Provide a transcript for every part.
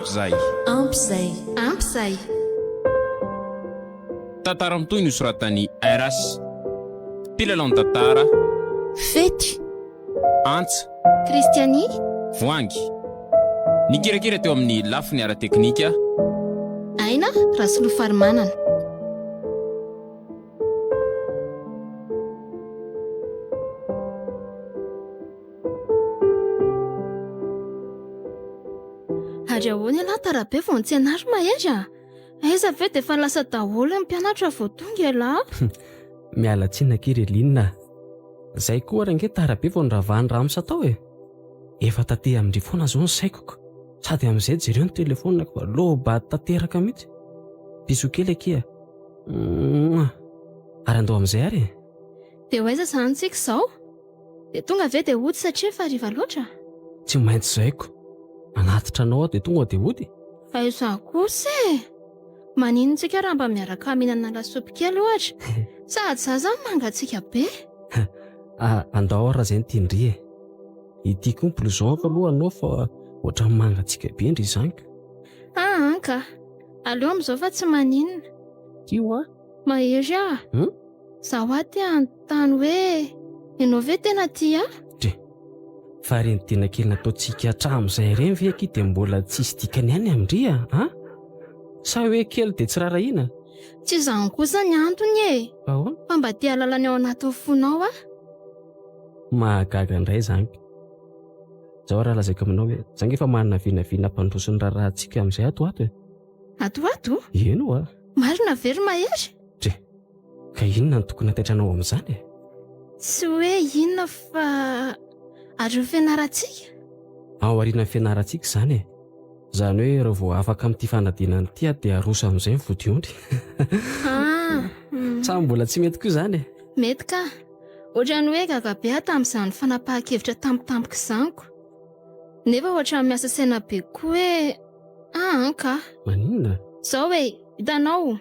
ampizay ampizay tantara mitoy ny soratany rs mpilalao ny tantara fety antsa kristiani voangy ny kirakira teo amin'ny lafiny ara-teknika aina rasolofarymanana ary ahoany alahy tarabe vao nitsenary mahery a aiza ve dia fa lasa daholo ny mpianatra vao tonga alahy miala tsina kely elinina izay koa range tarabe vao nravahany ramsa tao efa tate amin'ndry foana zao ny saikoko sady amin'izay jereo ny telefonina loba tanteraka mihitsy piso kely akia ary andao amin'izay ary dia ho aiza izany tsika izao dia tonga ve dia ody satria efa hariva loatra tsy maintsy zaiko manatitra anao aho dia tonga dia ody fa izaho kosa maninontsika raha mba miaraka mihinana lasopy kely ohatra sady za zany mangatsika be andao raha izay nytindry ity koa mpilozaoko aloha anao fa ohatra mangatsika be ndry izaniko anka aleo amin'izao fa tsy maninona tio mahery zaho aty anontany hoe ianao ve tena tia fa reny tena kely nataontsika hatramin'izay ireny ve aky dia mbola tsisy dikany ihany amindry sa hoe kely dia tsy rarahina tsy izany kosa ny antony fa mba tia lalany ao anaty fonao mahagaga indray izaniko zaho raha lazaiko aminao hoe zany efa manana vinavina mpandrosony rahantsika amin'izay atoato eno marina very mahery ka inona ny tokony ataitranao amin'izany tsy hoe inona fa ary fianarantsika ao ariana fianarantsika izany izany hoe raha vao afaka amin'ity fanadinany ity dia aroso amin'izay ny vodiondry sa mbola tsy mety koa izany mety ka ohatrany hoe gagabe aho tamin'izany fanapahan-kevitra tampotampoka izaniko nefa ohatra miasa saina be koa hoe anka maninona izao hoe hitanao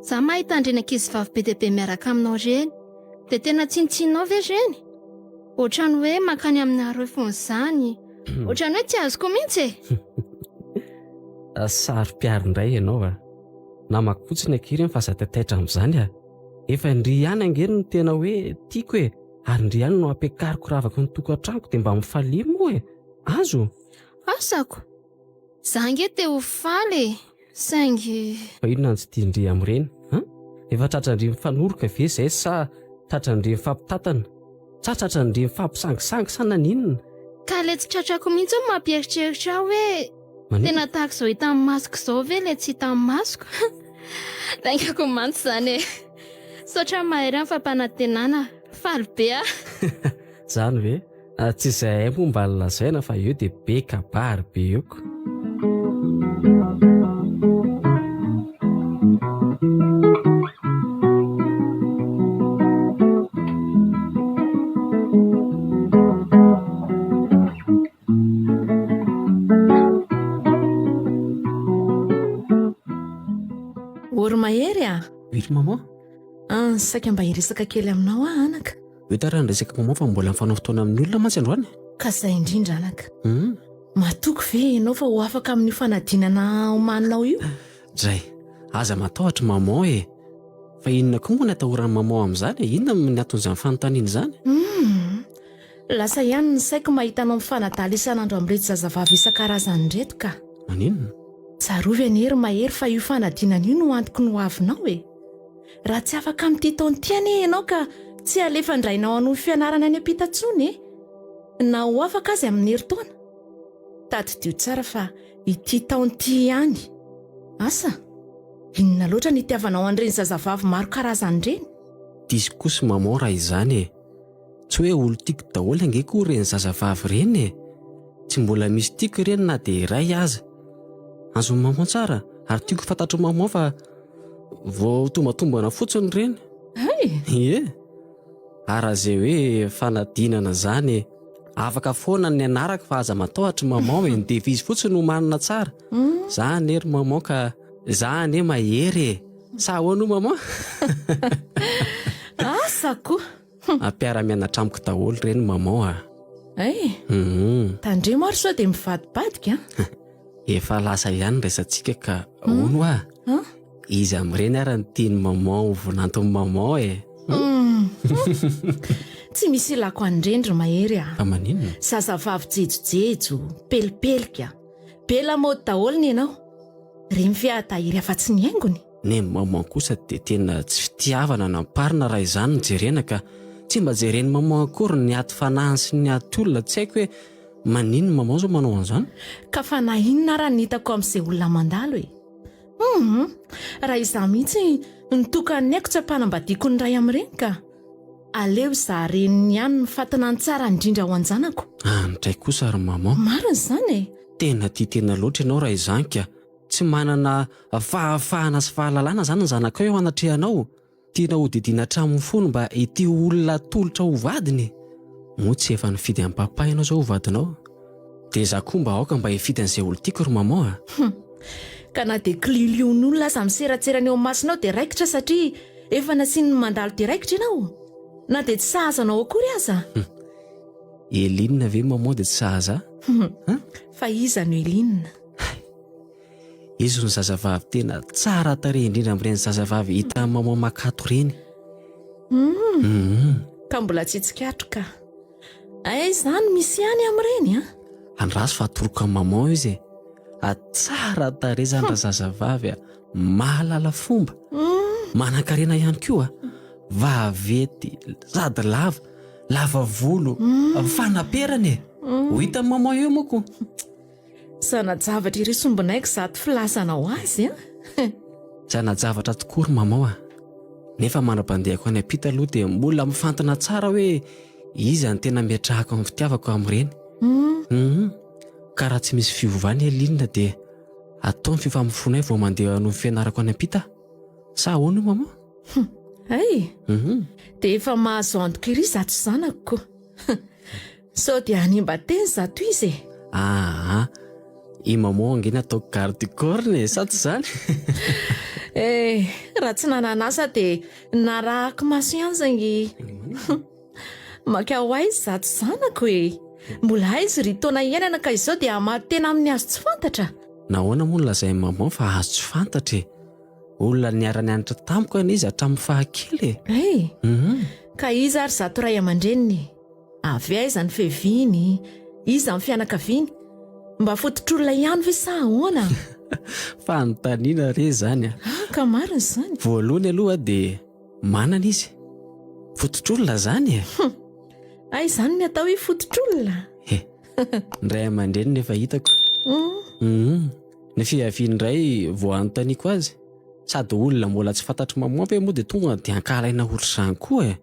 za mahita andreny ankizy vavy be dia be miaraka aminao reny dia tena tsinitsinao ve reny ohatrany hoe makany amin'ny aroe fon'izany ohatrany hoe tsy azoko mihitsy sary-piary indray ianao namako fotsiny ankireny fa za tataitra amin'izany efa ndry ihany angery ny tena hoe tiako ary ndry ihany no ampiakariko raha avaka ny tokantranoko dia mba mifalimo azo asako za nge te ho faly saingy fa inona ny tsy tiandry amin'ireny efa tratrandry mifanoroka ve izay sa tratrandry mifampitatana sa tratrandry mifampisangisangy sa naninona ka le tsy tratrako mihitsy ho mampieritreritra aho hoe tena tahaka izao hita amin'ny masoko izao ve le tsy hita amin'ny masoko taingako mantsy izany saotra mahery amin'ny fampanantenana faly be izany ve tsy izay moa mba lazaina fa eo dia be kabary be eoko mahery iry mama saika mba hiresaka kely aminao anaka hita raha nyresaka mama fa mbola mifanao fotoana amin'ny olona mantsy androany ka izay indrindra anaka matoko ve ianao fa ho afaka amin'ny fanadinana omaninao io dray aza matahotra mama fa inona koa moa ny atahorany mama amin'izany inona ny aton'izany fanontaniana izany lasa ihany ny saiko mahita anao mifanadala isan'andro amin'irety zazavavy isan-karazany reto ka maninona tsarovy anery mahery fa io fanadinana io no antoko no avinao raha tsy afaka amin'ity taontiany ianao ka tsy alefa ndrainao ano fianarana any ampitatsony na ho afaka azy amin'ny herintaona tadidio tsara fa ity taonty ihany asa inona loatra ny itiavanao an'ireny zazavavy maro karazany ireny dizy kosa mama raha izany tsy hoe olo tiako daholo ange koa ireny zazavavy ireny tsy mbola misy tiako ireny na dia iray aza azony mama tsara ary tiako fantatro mama fa vao tombatombana fotsiny ireny ary izay hoe fanadinana izany afaka foana ny anaraka fa aza matahotra mama ny devizy fotsiny no manana tsara zany ery mama ka zany mahery sa ahoana mama asako ampiara-mianatra amiko daholo ireny mama tandre maro sao dia mivadibadika Efa lasa ihany resantsika ka ono a. Izy amin'ireny ary ny tiany maman vonantony maman e. Tsy misy ilako andrendro mahery a. Fa maninona? Zazavavy jejojejo, pelipelika, be lamaody daholo ny ianao. Reny fiatahiry afa-tsy ny haingony. Ny maman kosa dia tena tsy fitiavana namparina raha izany ny jerena ka tsy mba jereny maman akory ny aty fanahy sy ny aty olona, tsy haiko hoe maninona maman zao manao an'izany. Ka fa na inona raha nitako amin'izay olona mandalo e. Raha izaho mihitsy nitokany haiko tsy ampanambadiako ny ray amin'ireny ka aleo izaho reniny ihany ny fatina ny tsara indrindra ho anjanako. Andray kosa ary maman. Marina izany e. Tena tia tena loatra ianao raha izany ka tsy manana fahafahana sy fahalalana izany ny zanakao eo anatrehanao. Tiana hodidiana hatramin'ny fony mba ity olona tolotra ho vadiny. Moa tsy efa nifidy amin'ny papa ianao izao ho vadinao. Dia izaho koa mba aoka mba hifidy an'izay olo tiako ry maman a. Ka na dia kililion'olona aza miseratserana eo masinao dia raikitra satria efa nasiany mandalo dia raikitra ianao. Na dia tsy sahazanao akory aza. Elinina ve maman dia tsy sahaza? Fa iza no Elinina? Izy ny zazavavy tena tsara tarehy indrindra amin'ireny zazavavy hita amin'ny maman makato ireny. Ka mbola tsy tsikatro ka. Izany misy ihany amin'ireny a. Andraso fa atoroka amin'ny maman izy e. Tsara tarehy izany raha zazavavy a, mahalala fomba, manan-karena ihany koa, vavety, sady lava volo, fanaperany e. Ho hitan'ny maman eo moko. Zanajavatra iry sombinaiko zato filasanao azy a. Zanajavatra tokoa ry maman a. Nefa manabandehako any ampita aloha dia mbola mifantana tsara hoe izy ny tena miatrahako amin'ny fitiavako amin'ireny. Ka raha tsy misy fiovany Elinina dia ataony fifamofonay vao mandeha no fianarako any ampita. Sa ahoana maman? Dia efa mahazo antoka iry zato zanako. Sao dia hanimba teny zato izy e. I maman angena ataoko garde corps e, sa tsy izany? Raha tsy nananasa dia narahako maso ihany izany. Maka ho aizy zato zanako e. Mbola aizy ry taona iainana ka izao dia hamary tena amin'ny azo tsy fantatra. Nahoana moa no lazain'ny maman fa azo tsy fantatra e. Olona niara-nianatra tamiko any izy hatramin'ny fahakely e. Ka izy ary zato ray aman-dreniny. Avy aiza ny fehiviny, iza ny fianakaviany. Mba fototr'olona ihany ve sa ahoana? Fanontaniana re izany a. Ka marina izany. Voalohany aloha dia manana izy. Fototr'olona izany e. Izany ny atao hoe fototr'olona. Ny ray aman-dreny efa hitako. Ny fihaviany iray vao anontaniako azy. Sady olona mbola tsy fantatry maman ve moa dia tonga dia ankalaina ohatr'izany koa e.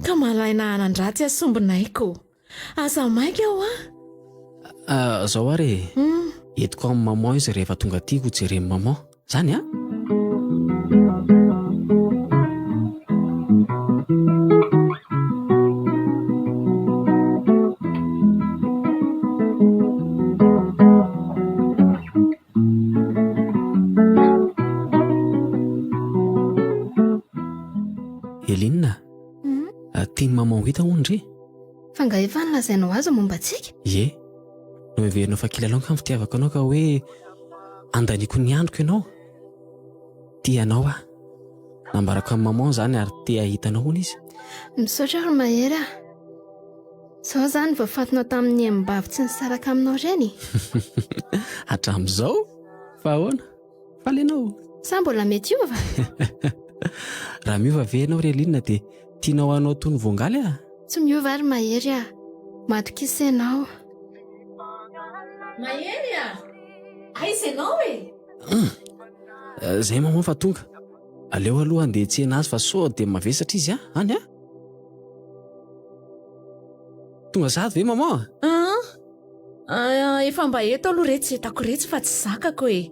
Ka malaina anandratsy asombinaiko. Aza maika aho a. Zao ary entiko amin'ny maman izy rehefa tonga tiako jereny maman. Zany a? Elinina, tiany maman ho hita hoandre? Fa nga efa nilazainao azy momba antsika? Ie, no heverinao fa kilalao ka fitiavako anao ka hoe andaniako ny androko ianao. Tianao a. Nambarako amin'ny maman izany ary te ahitanao hono izy. Misaotra ry mahery a. Sao izany vao fatinao tamin'ny embavy tsy nisaraka aminao ireny. Hatramin'izao? Fa ahoana? Falenao. Sa mbola mety iova? Raha miova ve ianao ry Elinina dia tianao hanao toy ny voangaly a? Tsy miova ary mahery a. Matokisa ianao. Mahery a. Aiza ianao e? Zay maman fa tonga. Aleo aloha andeha tsena azy fa sao dia mavesatra izy a? Any a? Tonga sady ve maman? Efa mba eto aloha re tsy hitako retsy fa tsy zakako e.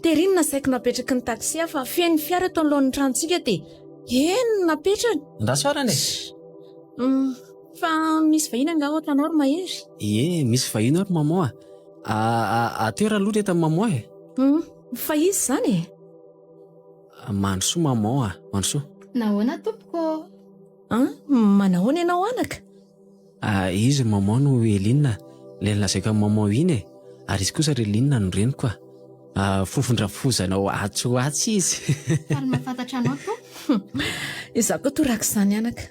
Tery nasaiko napetraky ny taksi fa feno fiara eto anoloan'ny tranontsika dia napetrany. Ndasoarany e? Fa misy vahiny anga ao atlanao ry mahery. Ie, misy vahiny ary maman a. Toera aloha rehetra maman e. Fa izy izany e? Mandrosoa maman a, mandrosoa. Nahoana tompoko? Manahoana ianao anaka? Izy maman no Elinina, ilay nilazaiko amin'ny maman iny e. Ary izy kosa relinina no reniko fofondravozanao atsoatsy izy. Ary mahafantatra anao to? Izaho koa toraka izany anaka.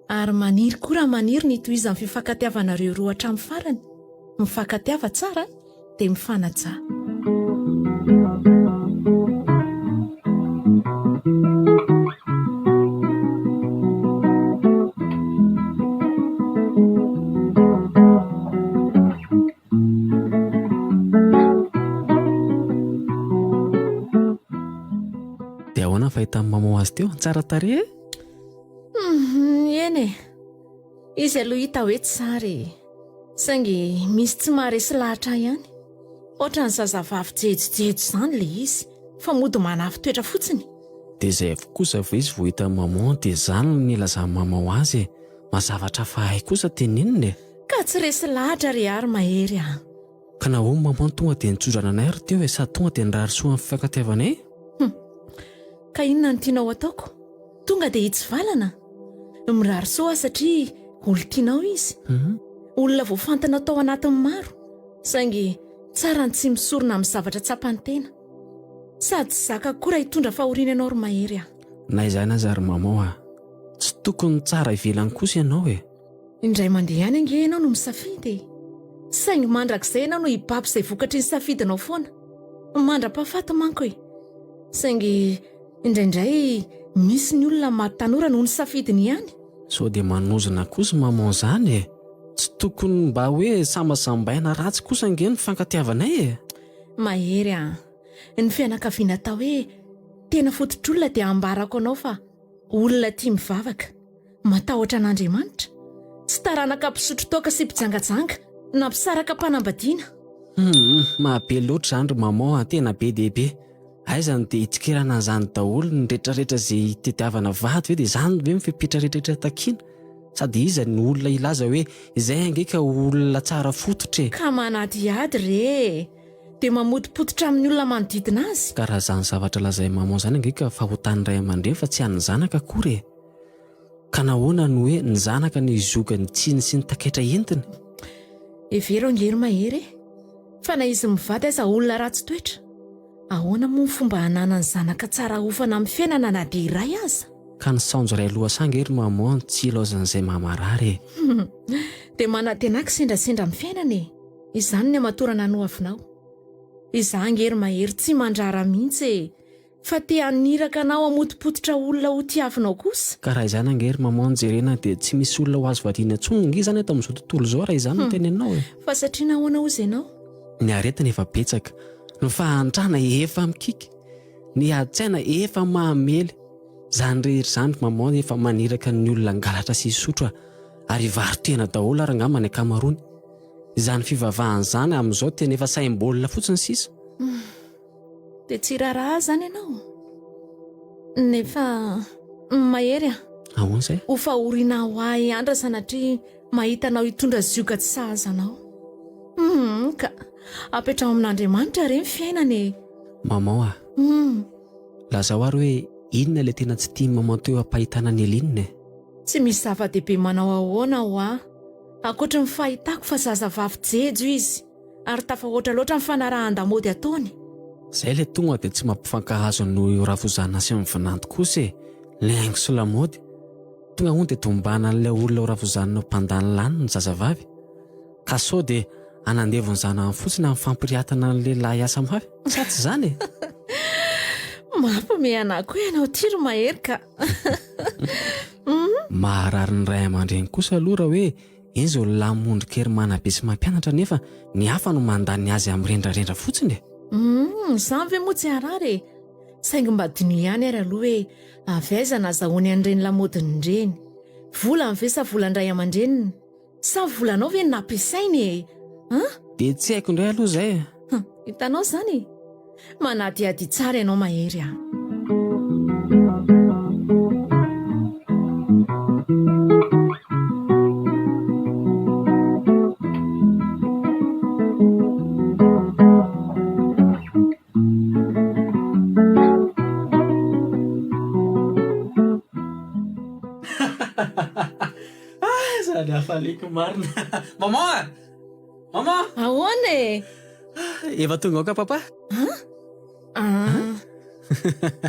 Ary maniry koa raha maniry ny tohizan'ny fifankatiavanareo roa hatramin'ny farany. Mifankatiava tsara dia mifanaja. Dia ahoana fahitany maman azy teo? Tsara tarehy? Eny e, izy aloha hita hoe tsara e. Saingy misy tsy maharesy lahatra ihany. Ohatra ny zazavavy jejojejo izany le izy, fa mody manafy toetra fotsiny. Dia izay kosa vao izy vao hita maman dia izany no nilazany maman azy. Mazavatra fahay kosa teneniny e. Ka tsy resy lahatra ry ary mahery ah. Ka nahoana maman tonga dia nitsodrana anay ary teo e, sady tonga dia nirarisoa amin'ny fifankatiavanay? Ka inona no tianao ataoko? Tonga dia hitsivalana. Mirarisoa satria olo tianao izy. Olona voafantana tao anatin'ny maro. Saingy tsara ny tsy misorona amin'ny zavatra tsapany tena. Sady tsy zaka koa raha hitondra fahoriana ianao ry mahery ah. Na izany aza ry maman tsy tokony tsara ivelany kosa ianao e. Indray mandeha ihany ange ianao no misafidy. Saingy mandrakizay ianao no hibaby izay vokatry ny safidinao foana. Mandra-pahafaty manko e. Saingy indraindray misy ny olona maro tanora noho ny safidiny ihany. Sao dia manozana kosa maman izany e. Tsy tokony mba hoe samasambaina ratsy kosa ange ny fifankatiavanay e. Mahery ah. Ny fianakaviana tao hoe tena fototr'olona dia ambarako anao fa olona tia mivavaka, matahotra an'Andriamanitra, tsy taranaka mpisotro toaka sy mpijangajanga na mpisaraka mpanambadiana. Mahabe loatra izany ry maman, tena be dia be. Aizany dia hitsikirana an'izany daholo ny rehetrarehetra izay tetiavana vady ve dia izany ve mifipitra rehetrarehetra takiana. Sady iza ny olona ilaza hoe izay angeka olona tsara fototra e. Ka manadiady re, dia mamotipototra amin'ny olona manodidina azy. Ka raha izany zavatra lazay maman izany angeka fahotany ray aman-dreny fa tsy hany zanaka akory e. Ka nahoana no hoe ny zanaka ny zoga ny tsiny sy ny taketra entiny? Evero angery mahery e. Fa na izy mivady aza olona ratsy toetra, ahoana moa ny fomba hanana ny zanaka tsara hofana amin'ny fiainana na dia iray aza? Ka ny saonjo ray aloha sangery maman tsy ilaozan'izay mamarary e. Dia manantenaka sendrasendra amin'ny fiainana e. Izany ny amatorana no avinao. Izaho angery mahery tsy mandrara mihitsy e. Fa te haniraka anao hamotipototra olona ho tiavinao kosa. Ka raha izany angery maman jerena dia tsy misy olona ho azo variana intsony nge izany eto amin'izao tontolo izao raha izany no tenenao e. Fa satria nahoana ozy ianao? Ny aretina efa betsaka, ny fahantrana efa mikika, ny hatsaina efa mahamely. Izany rehetra izany maman efa maniraka ny olona ngalatra sy sotra ary varitena daholo ary angamba ny ankamaroany. Izany fivavahana izany amin'izao tena efa saim-bolona fotsiny sisa. Dia tsy raharaha izany ianao. Nefa mahery ah. Ahoana izay? Ho fahoriana ho ahy andra sanatria mahita anao hitondra zioka tsy sahaza anao. Ka apetrao amin'Andriamanitra re ny fiainana e. Maman ah. Lazao ary hoe inona ilay tena tsy tia maman teo ampahitana ny Elinina? Tsy misy zava-dehibe manao ahoana ho ahy. Ankoatra ny fahitako fa zazavavy jejo izy ary tafahoatra loatra ny fanarahan-damody ataony. Izay ilay tonga dia tsy mampifankahazo no ravozana sy mivinanto kosa e. Ilay haingo sy lamaody tonga hono dia tombana an'ilay olona ho ravozanina mpandany lany ny zazavavy. Ka sao dia anandevony zana fotsiny amin'ny fampiriatana ny lehilahy asa mafy. Sa tsy izany e? Mampime anahy koa ianao tia ry mahery ka. Maharary ny ray aman-dreny kosa aloha raha hoe eny izao lamondrikery manabe sy mampianatra nefa ny hafa no mandany azy amin'ny rendrarendra fotsiny e. Izany ve moa tsy harary e. Saingy mba dino ihany ary aloha hoe avaiza na zahoany an'ireny lamodiny ireny. Vola ve sa volan-dray aman-dreniny? Sa volanao ve nampiasainy e? Dia tsy haiko indray aloha izay. Hitanao izany? Manadiady tsara ianao mahery ah. Zany hafaleko marina. Maman! Maman! Ahoana e? Efa tonga ao ka papa?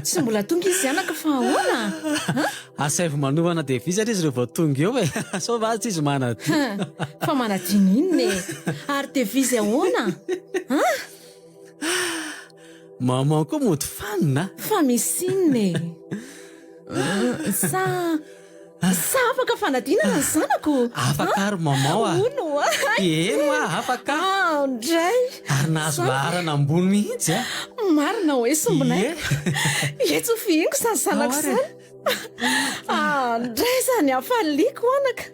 Tsy mbola tonga izy anaka fa ahoana? Asaivo manovana devisa izy rehefa tonga eo e. Sao va tsy izy manadio. Fa manadino inona e? Ary devizy ahoana? Maman koa mody fanina. Fa misy inona e? Sa afaka fanadinana ny zanako? Afaka ary maman a. Ono Eno afaka. Ndray Ary nahazo laharana ambony mihitsy a. marina hoe sombonay. Etso fihingo sa ny zanako izany. Ndray zany afaliako anaka.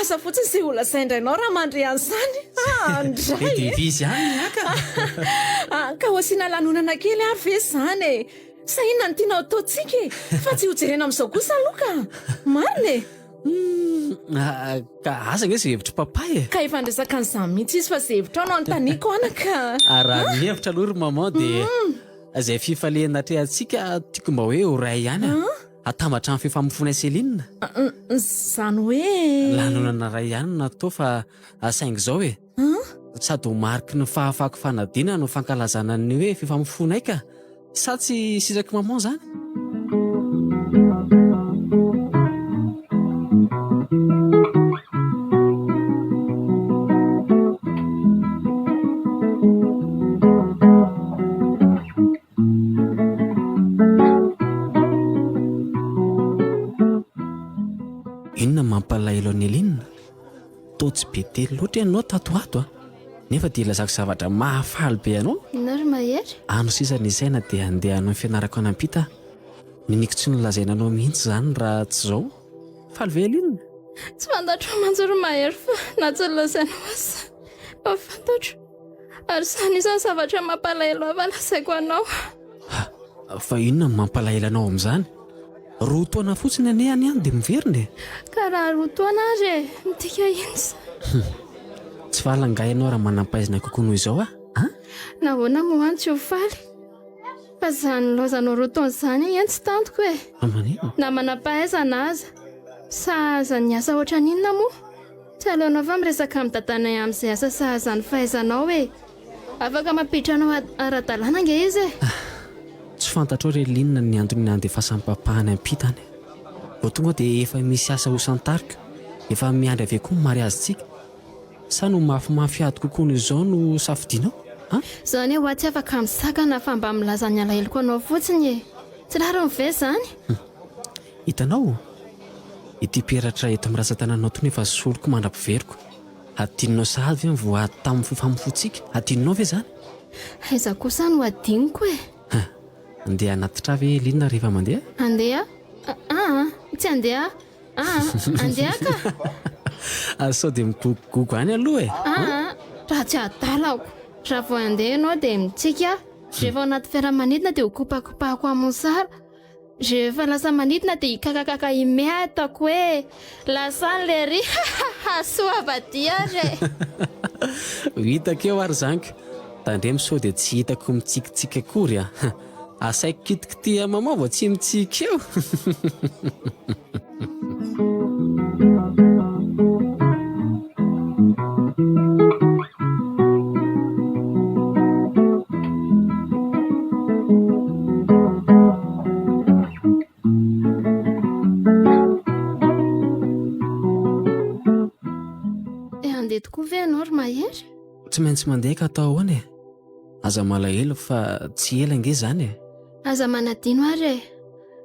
Asa fotsiny izay olazaindrainao raha mandre an'izany. Ndray devisa ihany aka. ka ho asiana lanonana kely ary ve izany e? Sa inona ny tiana ataontsika e? Fa tsy ho jerena amin'izao kosa aloha ka. Marina e. Ka asa nge izay hevitra papa e. Ka efa andresaka an'izany mihitsy izy fa izay hevitra ao no anontaniako anaka. Raha ny hevitra aloha ry maman dia izay fifaliana atrehantsika tiako mba hoe ho ray ihany atambatra amin'ny fifamofona Céline. Izany hoe lanonana ray ihany no natao fa saingy izao e. Sady ho mariky ny fahafahako fanadina no fankalazana ny hoe fifamofonay ka. Sa tsy sisaka maman zany? Inona mampalahelo ny Eline? Toa tsy be telo loatra ianao tatoato nefa dia ilazako zavatra mahafaly be anao. Inary mahery? Ano sisa ny saina dia andeha hanao ny fianarako anampita. Niniko tsy nolazainanao mihitsy zany raha tsy izao. Faly ve Eline? Tsy fantatro manjary mahery fa na tsy lazainao asa. Fa fantatro. Ary sany isan'ny zavatra mampalahelo avalasaiko anao. Fa inona mampalahelo anao amin'izany? Roa taona fotsiny anehany ihany dia miverina e. Ka raha roa taona ary e, midika insa. Tsy fahalangahy ianao raha manampaizina kokoa noho izao Nahoana moa any tsy ho faly? Fa izany laozanao roa taona izany ihany tsy tantoko e. Amanino? Na manampahaizana aza. Sa aza ny asa ohatra n'inona moa? Tsy aleonao fa miresaka amin'ny dadanay amin'izay asa sa aza ny fahaizanao e. Afaka mampiditra anao ara-dalàna nge izy e. Tsy fantatrao re Eline ny antony handefasan'ny papahany ampitany. Vao tonga dia efa misy asa ho santarika. Efa miandry ave koa ny mariazintsika. Sa no mafimafy kokoa noho izao no safidianao? Izany hoe tsy afaka misakana fa mba milaza ny alahelo anao fotsiny e. Tsy lara mive izany? Hitanao? Ity peratra eto amin'ny ratsan-tananao tony efa soloko mandra-piveriko. Adinonao sahady ve voaady tamin'ny fifamofoantsika? Adinonao ve izany? Aiza kosa no adiniko e. Andeha anatitra ve Eline rehefa mandeha? Andeha? Tsy andeha? Andeha ka? Sao dia migogogogo any aloha e. Raha tsy adalako. Raha vao andeha ianao dia mitsika. Rehefa anaty fiaramanidina dia ho kopakopahako amin'ny sara. Rehefa lasa manidina dia hikakakaka imetako hoe lasa le ry soavadia re. Hitako eo ary zanaka. Tandremo sao dia tsy hitako mitsikitsika akory asaiko kitikity maman vao tsy mitsika eo. Andeha tokoa ve ianao ry mahery? Tsy maintsy mandeha ka atao ahoana e. Aza malahelo fa tsy ela nge izany e. Aza manadino ary e.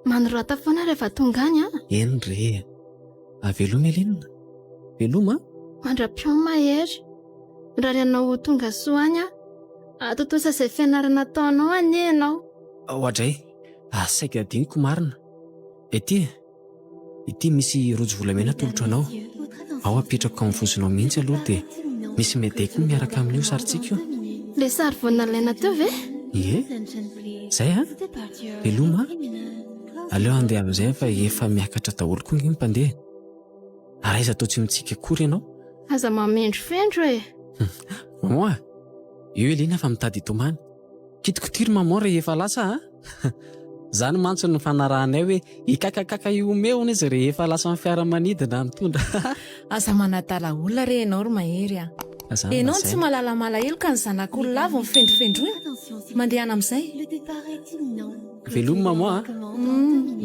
Manorata foana rehefa tonga any Eny re. Veloma Eline? Veloma? Mandra-pion mahery. Raha ianao tonga soa any atotosa izay fianarana ataonao any ianao. Ohatray, saika adiniko marina. Ity misy rojo volamena tolotra anao. Ao apetrako amin'ny vozonao mihitsy aloha dia misy mety koa miaraka amin'io sarintsika io. Le sary vao nalaina teo ve? Ie. Zay Veloma. Aleo andeha amin'izay fa efa miakatra daholo koa ny mpandeha. Ary aiza atao tsy mitsika akory ianao? Aza mamendrofendro e. Maman, io Eline fa mitady hitomany. Kitikotiry maman rehefa lasa Zany mantsy ny fanarahanay hoe hikakakaka iomeona izy rehefa lasa amin'ny fiaramanidina mitondra. Aza manadala olona re ianao ry mahery Enao tsy malala malahelo ka ny zanak'ololavo mifendrofendroina mandehana amin'izay. Veloma mamo a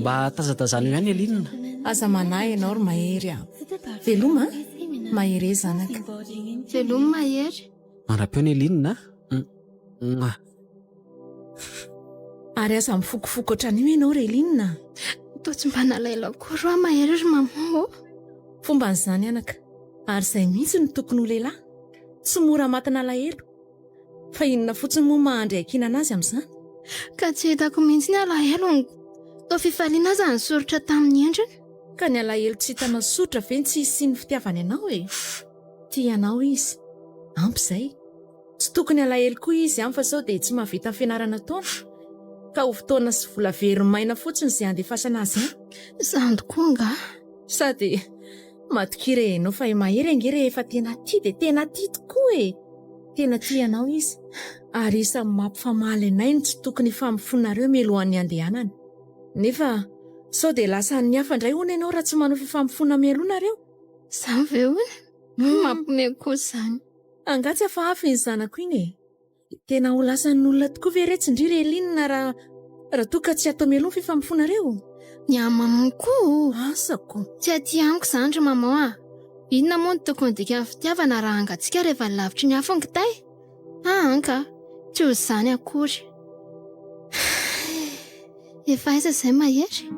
mba tazatazana ihany Elinina. Aza manahy ianao ry mahery a. Veloma mahery zanaka. Veloma mahery. Manram-peona Elinina. Ary aza mifokofoko ohatran'io ianao ry Elinina. Toa tsy mba nalaila koa ro mahery ry mamo. Fomba n'izany anaka. Ary izay mihitsy ny tokony ho lehilahy. Tsy mora matina alahelo. Fa inona fotsiny moa mahandry akina anazy amin'izany? Ka tsy hitako mihitsy ny alahelo. Toa fifaliana aza ny soritra tamin'ny endriny. Ka ny alahelo tsy hitanao soritra ve tsy hisy ny fitiavany anao e? Tianao izy. Ampy izay. Tsy tokony alahelo koa izy fa sao dia tsy mahavita fianarana taona. Ka ho fotoana sy vola verimaina fotsiny izay andefasana azy any. Zany koa nga. Sady matokira ianao fa mahery angery efa tena tia dia tena tia tokoa e. Tena tianao izy. Ary isan'ny mampifamaly anay ny tsy tokony fampifonareo mialohan'ny andehanana. Nefa sao dia lasa ny hafa indray hono ianao raha tsy manao fifampifona mialohanareo. Izany ve hono? Mampiomehy koa izany. Angatsy hafa ny zanako iny e. Tena ho lasan'ny olona tokoa ve retsindry Elinina raha toa ka tsy atao mialoha fifampfonareo. Ny amamako koa. Asako. Tsy aty amiko izany ry mama a. Inona moa ny tokony dika fitiavana raha angatsika rehefa lavitry ny hafa ny kitay? Anka, tsy ho izany akory. Efa aiza izay mahery?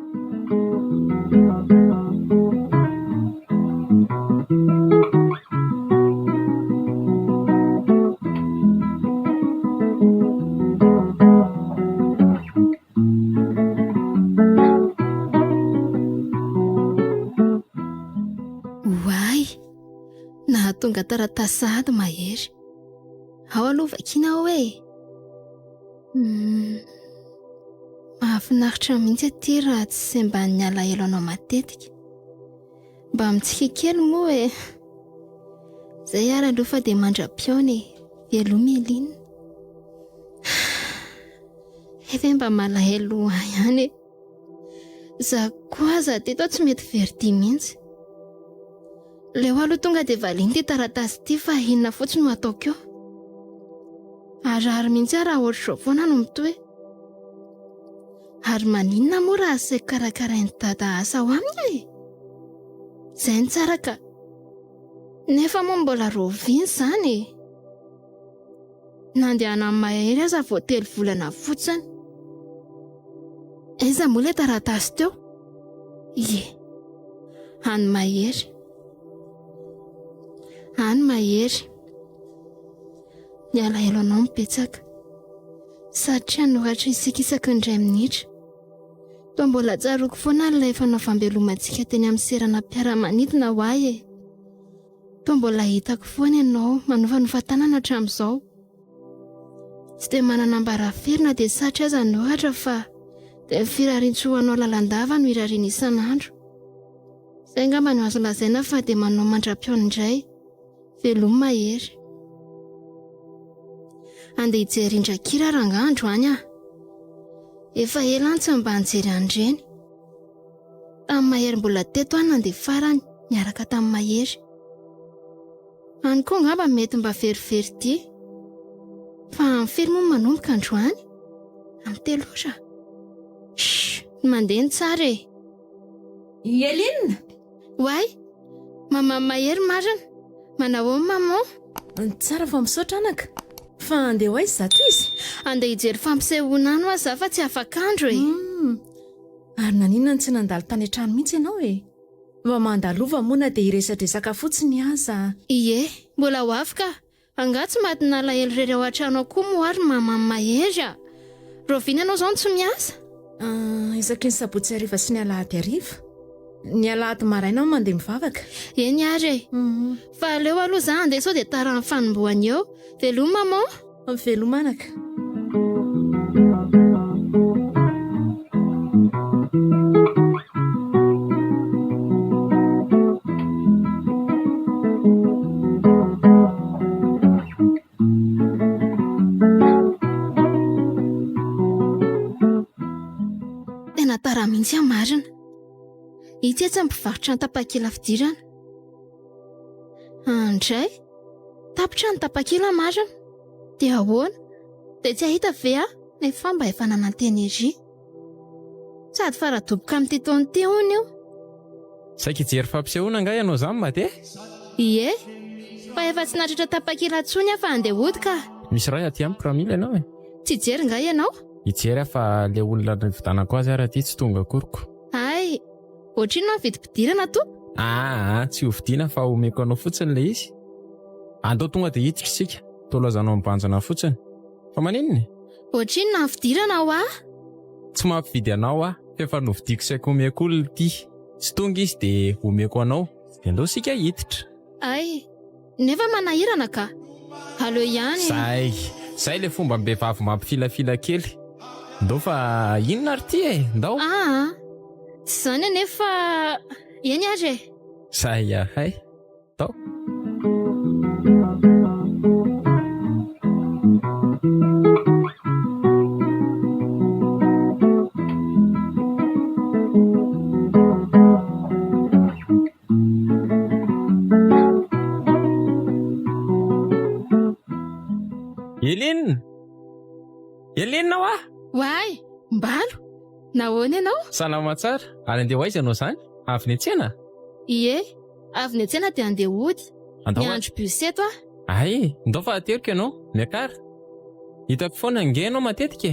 Tonga taratasy sahady mahery. Ao aloha vakina hoe. Mahafinaritra mihitsy aty raha tsy semba ny alahelo anao matetika. Mba mitsika kely moa e. Zay ary aloha fa dia mandra-piaona e. Veloma Elinina. Efa mba malahelo ihany e. Za koa za teto tsy mety verity mihitsy. Leo aloha tonga dia valiany ty taratasy ty fa inona fotsiny no ataoko eo. Ary mihitsy raha ohatr'izao foana no mitohy. Ary maninona moa raha asaiko karakarain'ny dada asa ho aminy e? Izay ny tsara ka. Nefa moa mbola roviany izany e. Nandehana amin'ny mahery aza vao 3 volana fotsiny. Aiza moa ilay taratasy teo? Ie. Any mahery. Any mahery. Ny alahelo anao mipetsaka. Satria noratra isika isaky ny 2 minitra. Toa mbola tsaroako foana ilay fanaovam-belomantsika teny amin'ny serana mpiara-manidina ho ahy e. Toa mbola hitako foana ianao manofanofantanana hatramin'izao. Tsy dia manana ambaraferina dia satria aza noratra fa dia firarintsoanao lalandava no irariana isan'andro. Izay angamba no azo lazaina fa dia manao mandra-piaona indray. Veloma mahery. Andeha hijery indrakira rangandro any a. Efa ela tsy mba anjery andreny. Tamin'ny mahery mbola teto any nandeha farany niaraka tamin'ny mahery. Any koa ngamba mety mba verivery ty. Fa mifiry moa manomboka androany. Amin'ny 3 ora. Mandeha ny tsara e. Elinina. Wai, mama mahery marina. Manao maman. Tsara fa misaotra anaka. Fa andeha hoaiza zato izy? Andeha hijery fampisehoana any aza fa tsy afaka andro e. Ary naninona tsy nandalo tany an-trano mihitsy ianao e? Mba mandalova moa na dia hiresadresaka fotsiny aza. Ie, mbola ho afaka. Angatsy maty nalahelo irery ao an-trano koa moa ary mama mahery a. Roviana anao izao tsy miasa? Isaky ny sabotsy hariva sy ny alahady hariva. Ny alahady maraina mandeha mivavaka. Eny ary e. Fa aleo aloha za andeha sao dia tara amin'ny fanombohany eo. Veloma maman? Veloma anaka. Tena tara mihitsy marina. Ity tsy mpivarotra ny tapakila fidirana. Andray, tapitra ny tapakila marina dia ahoana dia tsy ahita ve nefa mba efa nananteny izy sady faradoboka amin'ity taona ity hony io saika hijery fampisehoana nga ianao zany mate ie fa efa tsy natratra tapakila ntsony fa andeha hody ka misy raha aty amiko raha mila ianao tsy jery nga ianao hijery fa le olona vidanako azy ary aty tsy tonga koroko ay ohatrino ny vidim-pidirana to tsy ho vidiana fa omeko anao fotsiny le izy andao tonga dia hitika isika tolazanao mibanjana fotsiny fa maninony ohatrino na fidirana ho tsy mampividy anao fa efa novidiko saiko omeko olona ity tsy tonga izy dia omeko anao dia andao sika hiditra ay nefa manahirana ka aleo ihany zay le fomba mbehivavy mampifilafila kely ndao fa inona ary ty ndao tsy zany nefa eny ary zay hay tao Elinina Why? Mbalo? Nahoana ianao? Salama tsara. Ary andeha hoaiza ianao zany? Avy niantsena? Ie, avy niantsena dia andeha hody. Niandro bus eto Ay, ndao fahaterika ianao, miakara. Hitako foana nge ianao matetika.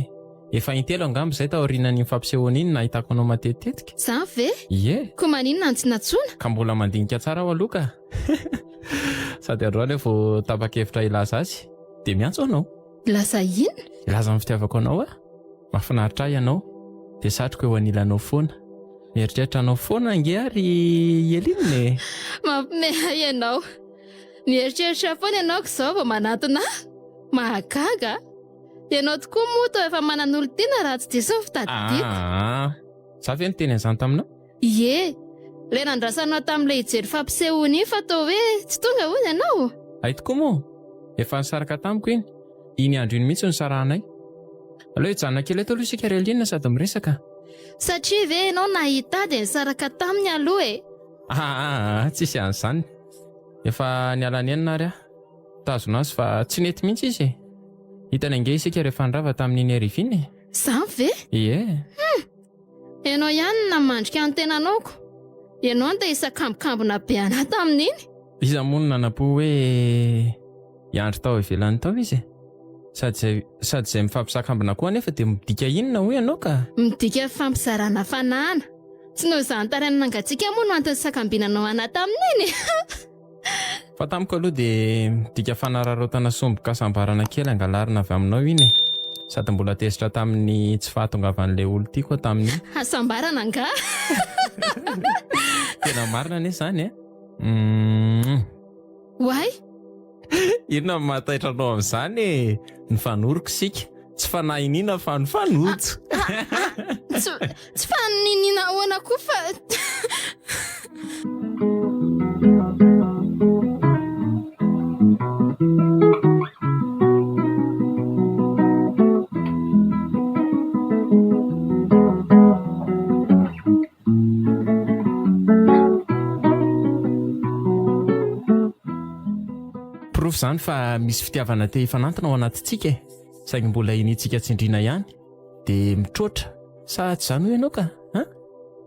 Efa intelo angamba izay taorianan'iny fampisehoana iny nahitako anao matetika. Zany ve? Ie. Ko maninona tsy natsona? Ka mbola mandinika tsara ao aloha. Sady androany vao tapa-kevitra ilaza azy, dia miantso anao. Ilaza ina? Ilaza amin'ny fitiavako anao mahafinaritra ahy ianao, dia satroka eo anilanao foana. Mieritreritra anao foana ange ary Eline. Mampimehy ianao. Mieritreritra foana ianao izao vao manatona. Mahagaga. Ianao tokoa moa toa efa manan'olo tiana raha tsy diso fitadidiako. Za ve niteny an'izany taminao? Ie. Ilay nandrasanao tamin'ilay hijery fampisehoana iny fa toa hoe tsy tonga hoy ianao. Ay tokoa moa. Efa nisaraka tamiko iny. Iny andro iny mihitsy no sarahanay. Aleo hijanona kely eto aloha isika Reline sady miresaka. Satria ve ianao nahita dia nisaraka taminy aloha tsisy an'izany. Efa niala nenina ary tazona azy fa tsy nety mihitsy izy. Hitany ange isika rehefa nirava tamin'iny ariva iny. Zany ve? Ie. Ianao ihany namandrika ny tenanao. Ianao no dia isakambokambona be anahy tamin'iny. Iza moa no nanapo hoe hiandry tao ivelany tao izy. Sady izay mifampisakambina koa nefa dia midika inona ho ianao ka? Midika fampizarana fanahana. Tsy noho izany taraina nangatsiaka moa no antony sakambinanao anahy tamin'iny. Fa tamiko aloha dia midika fanararaotana somboka sambarana kely angalarina avy aminao iny. Sady mbola tezitra tamin'ny tsy fahatongavan'ilay olo tiako tamin'iny. Asambarana nga? Tena marina anie izany Why? Inona mahataitra anao amin'izany ny fanoriko sika. Tsy fanahinina fa ny fanojo. Tsy faninina ahoana koa fa Proof zany fa misy fitiavana te hifanantona ao anatintsika. Saingy mbola initsika tsindriana ihany dia mitrotra. Sa tsy izany ho ianao ka?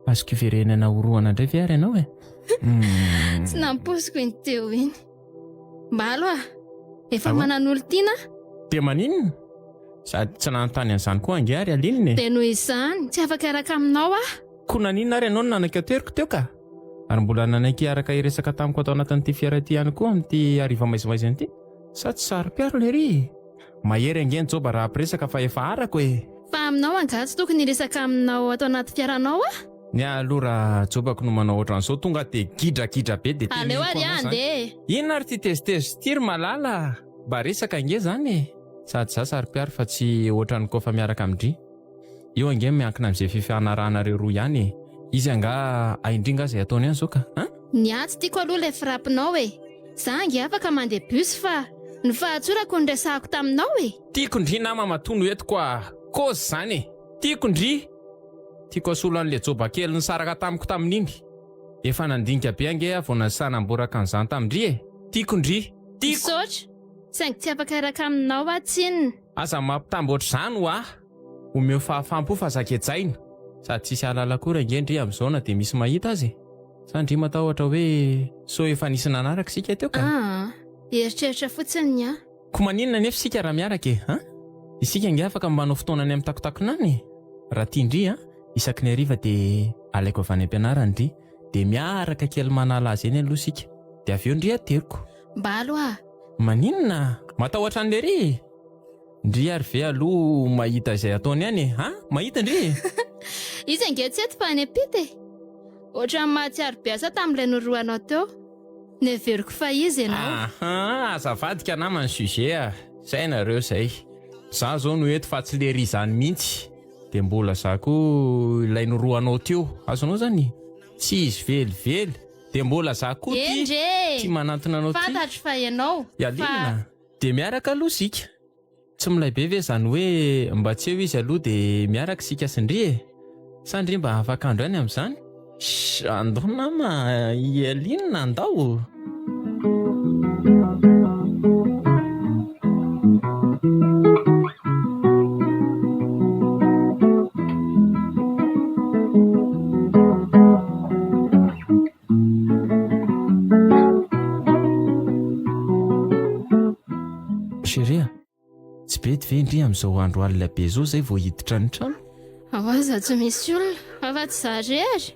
Azoko iverenana horoana indray ve ary ianao Tsy namposiko iny teo iny. Mbalo efa manan'olo tiana. Dia maninona? Sady tsy nanontany an'izany koa ange ary Aline. Dia noho izany tsy afaka iaraka aminao Koa naninona ary ianao no nanaiky teriko teo ka? Ary mbola nanaiky iaraka iresaka tamiko atao anatin'ity fiara ity ihany koa amin'ity ariva maizimaizina ity. Sa tsy saro-piaro lery? Mahery ange joba raha ampiresaka fa efa arako Fa aminao anga tsy tokony hiresaka aminao atao anaty fiaranao Ny aloha raha jobako no manao ohatran'izao tonga dia gidra be dia aleo ary andeha. Inona ary ty tezitezi tiry malala? Mba resaka ange zany Sady za saro-piaro fa tsy ohatran'ny kofa miaraka amindry. Io ange miankina amin'izay fifanarahanareo roa ihany. Izy anga aindringa izay ataony ihany zao ka? Ny atsy tiako aloha ilay firapinao za ange afaka mandeha bus fa ny fahatsorako ny resahako taminao Tiako ndry nama matono eto koa kozy zany Tiako ndry. Tiako asolo an'ilay joba kely nisaraka tamiko tamin'iny. Efa nandinika be ange vao nasanamboraka an'izany tamindry Tiako ndry. Misaotra. saingy tsy afaka iraka aminao atsinina. Aza mampitamboatra izany ho aho omeo fahafampo fa zaketsaina sady tsisy alala kory angendry amin'izao na dia misy mahita azy sa ndry matahotra hoe so efa nisy nanaraka sika teo ka Eritreritra fotsiny a. ko maninona nefa sika raha miaraka isika nge afaka manao fotoana any amin'ny takotakonany raha tia ndry isaky ny hariva dia alaiko avy any am-pianarana ndry dia miaraka kely manala azy eny aloha sika dia avy eo ndry ateriko. Mbalo Maninona matahotra an'le ry ndry ary ve aloha mahita izay ataony any mahita ndry Izy ange tsy eto fa any ampita ohatra mahatsiaro biasa tamin'ilay noroanao teo neveriko fa izy ianao. Azavadika namany sujet zay nareo izay za zao no eto fa tsy lery izany mihitsy dia mbola za koa ilay noroanao teo azonao zany tsy izy velively dia mbola za koa ty manantona anao ty fantatro fa ianao ialina dia miaraka aloha sika tsy milay be ve izany hoe mba tsy eo izy aloha dia miaraka sika sindry sa ndry mba afaka andro any amin'izany andao nama ialinina andao. Sheria tsy bety ve ndry amin'izao andro alina be zao zay vao hiditra ny trano aza tsy misy olona afa-tsy zarery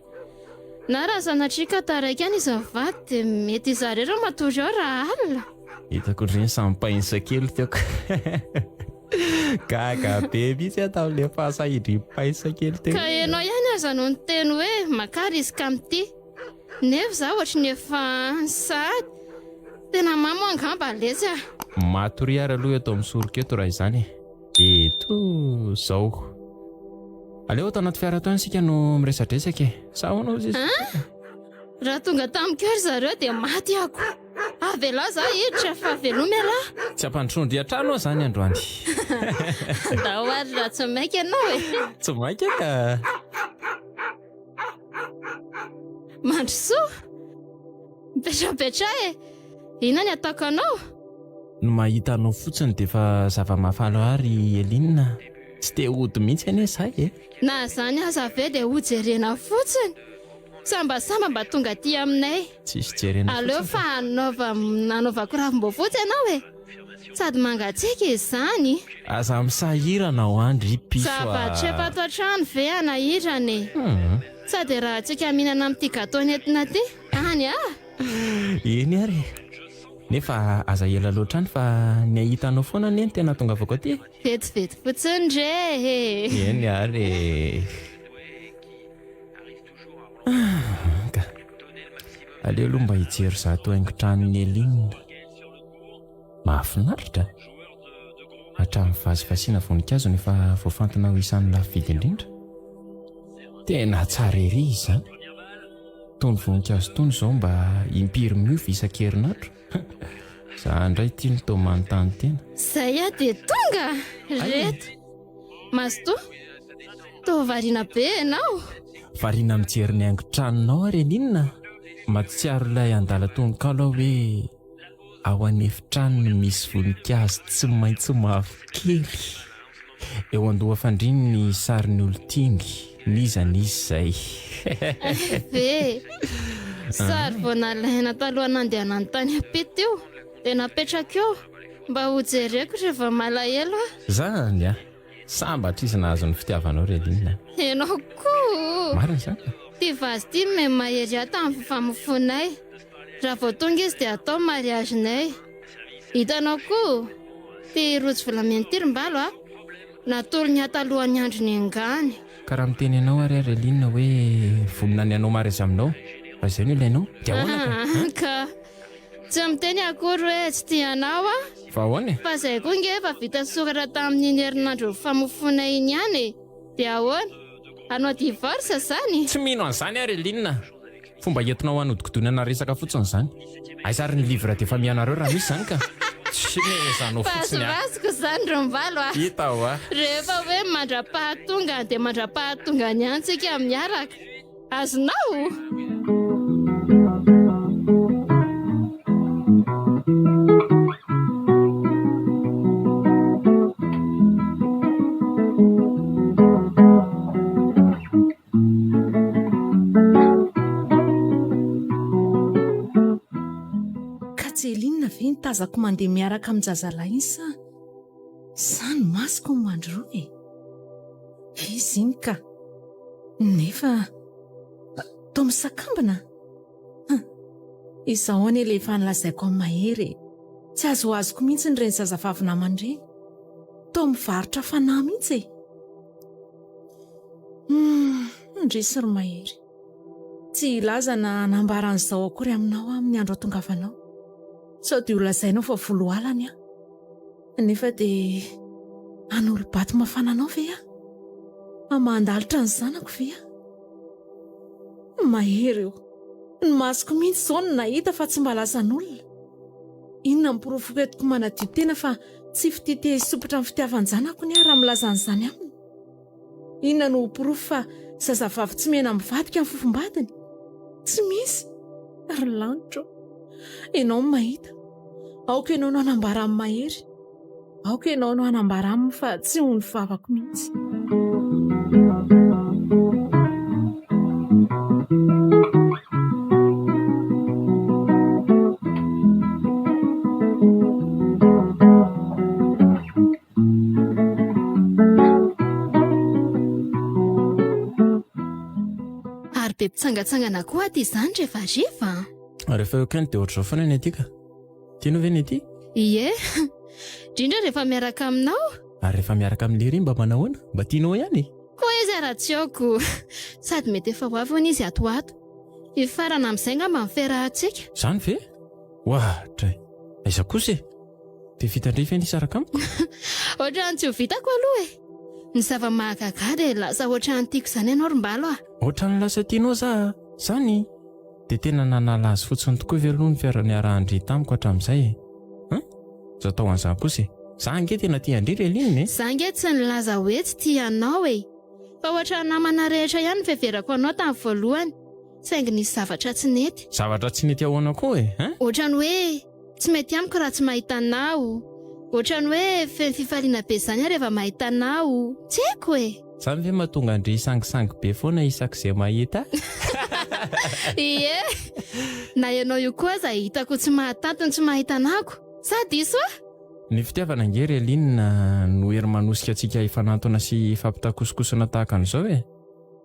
na raha sanatrika taraiky any izy vady dia mety zareo matory ao raha alina. Hitako ndreny samy painsa kely teoko gaga be mihitsy ataon'le fahasahidry painsa kely teo ka ianao ihany aza no niteny hoe makary izy ka mity nefa za ohatra ny efa sady tena mamo angamba lesy matory ary aloha eto amin'ny soroka eto raha izany eto zao aleo atao anaty fiara tao isika no miresadresaka sa hoanao izy raha tonga tamiko zareo dia maty ako avela za hiditra fa velomy ala tsy ampandrondry atrano zany androany da hoary raha tsy mainky ianao tsy mainky ka mandrosoa mipetrapetra ina ny ataoko anao no mahita anao fotsiny dia efa zava-mahafalo ary Elinina tsy te hody mihitsy anie zay na zany aza ve dia hojerena fotsiny sambasamba mba tonga aty aminay tsisy jerena aleo fa nanaovako ravim-boafotsy ianao sady mangatsiaka izy zany aza misahirana ao andry piso zavatra efa ato an-trano ve anahirany sady raha tsika mihinana amin'ity gato nentina ty any eny ary nefa aza ela loatra any fa ny ahitanao foana neny tena tonga avako aty vetivety fotsiny ndre eny ary aleo aloha mba hijery zato haingo-tranony Elinina mahafinaritra hatramin'ny vazy fasiana voninkazo nefa voafantina ho isan'ny lafo vidy indrindra tena tsara ery izany tony voninkazo tony izao mba impiry miofy isan-kerinandro za ndray tia ny tao manontany tena zay dia tonga reto masto to variana be ianao variana mijery ny haingo-tranonao ary Elinina matsiaro ilay andala tononkalo hoe ao anefitranony misy voninkazo tsy maintsy mavokely eo andoha fandriny ny sarin'ny olo-tingy nizan'izy zay ve sary vao nalaina taloha nandeha tany apety io dia napetraka eo mba hojereko rehefa malahelo zany sambatra izy nahazo ny fitiavanao ry Elinina ianao koa marina zany ty vazy ty me mahery aho tamin'ny fifamofonay raha vao tonga izy dia atao mariagenay hitanao koa ty rojo volamena ty rymbalo natolo ny atalohan'ny andro ny angany karaha miteny ianao ary Elinina hoe vonina ny anao mariazy aminao raha izay no ilainao dia ahoana ka tsy miteny akory hoe tsy tianao fa ahoana fa zay koa nge efa vita soratra tamin'iny herinandro famofonay iny ihany dia ahoana anao divorce zany tsy mino an'izany ary Elinina fomba entinao hanodikodoinana resaka fotsiny zany aizary ny livre dia efa mianareo raha misy zany ka tsy mezanao fotsiny vasiko zany rombalo hita rehefa hoe mandra-pahatonga dia mandra-pahatonga ny antsika miaraka azonao ve nitazako mandeha miaraka amin'ny jazalahy sa ny masoko ny mandroa e? Izy iny ka nefa toa misakambina. Izaho anie lefa nilazaiko amin'ny mahery, tsy azo azoko mihitsy ny reny zazavavy namandreny, toa mivarotra fanahy mihitsy e. Ndrisy ry mahery, tsy ilaza na anambaran'izao akory aminao amin'ny andro atongavanao. Sao dia holazainao fa volo alany nefa dia anolo-bato mafananao ve mandalitra ny zanako ve mahery eo? Ny masoko mihitsy izao no nahita fa tsy mba lazan'olona. Inona miporofoko etiko manadio tena fa tsy fitete sopotra amin'ny fitiavan-janako ny raha milazan'izany aminy? Inona no porofo fa zazavavy tsy mena mivadika amin'ny fofombadiny? Tsy misy. Ary lanitra ianao no mahita. Aoka ianao no hanambara amin'ny mahery. Aoka ianao no hanambara aminy fa tsy ho ny vavako mihitsy. Ary be mpitsangatsangana koa aty izany rehefa rehefa eo kany dia ohatr'izao foana ny aty ka. Tianao ve ny aty? Ie, indrindra rehefa miaraka aminao. Ary rehefa miaraka amin'ny lery mba manahoana? Mba tianao ihany? Koa izy ara-tsioko. Sady mety efa ho avy hono izy atoato. Ifarana amin'izay ngamba miferahantsika. Zany ve? Ohatra aiza kosa e? Dia vitandrify ny isaraka amiko? Ohatrany tsy ho vitako aloha e. Ny zava-mahagaga dia lasa ohatrany tiako izany ianao rombalo Ohatrany lasa tianao zany. Dia tena nanala azy fotsiny tokoa veloha ny fiara-niarahandry tamiko hatramin'izay e. Zao tao an'izany kosa e. Za nge tena tia andry Reline e. Za nge tsy nilaza hoe tsy tianao e. Fa ohatrany namana rehetra ihany ny fiheverako anao tamin'ny voalohany. Saingy nisy zavatra tsy nety. Zavatra tsy nety ahoana koa e? Ohatrany hoe tsy mety amiko raha tsy mahita anao. Ohatrany hoe feno fifaliana be izany rehefa mahita anao. Tsy haiko e. Zany ve mahatonga andry sangisangy be foana isak'izay mahita? Ie. Na ianao io koa za hitako tsy mahatanty tsy mahita anako. Sa diso Ny fitiavana nge Reline no hery manosika antsika ifanantona sy fampitakosokosona tahaka an'izao e.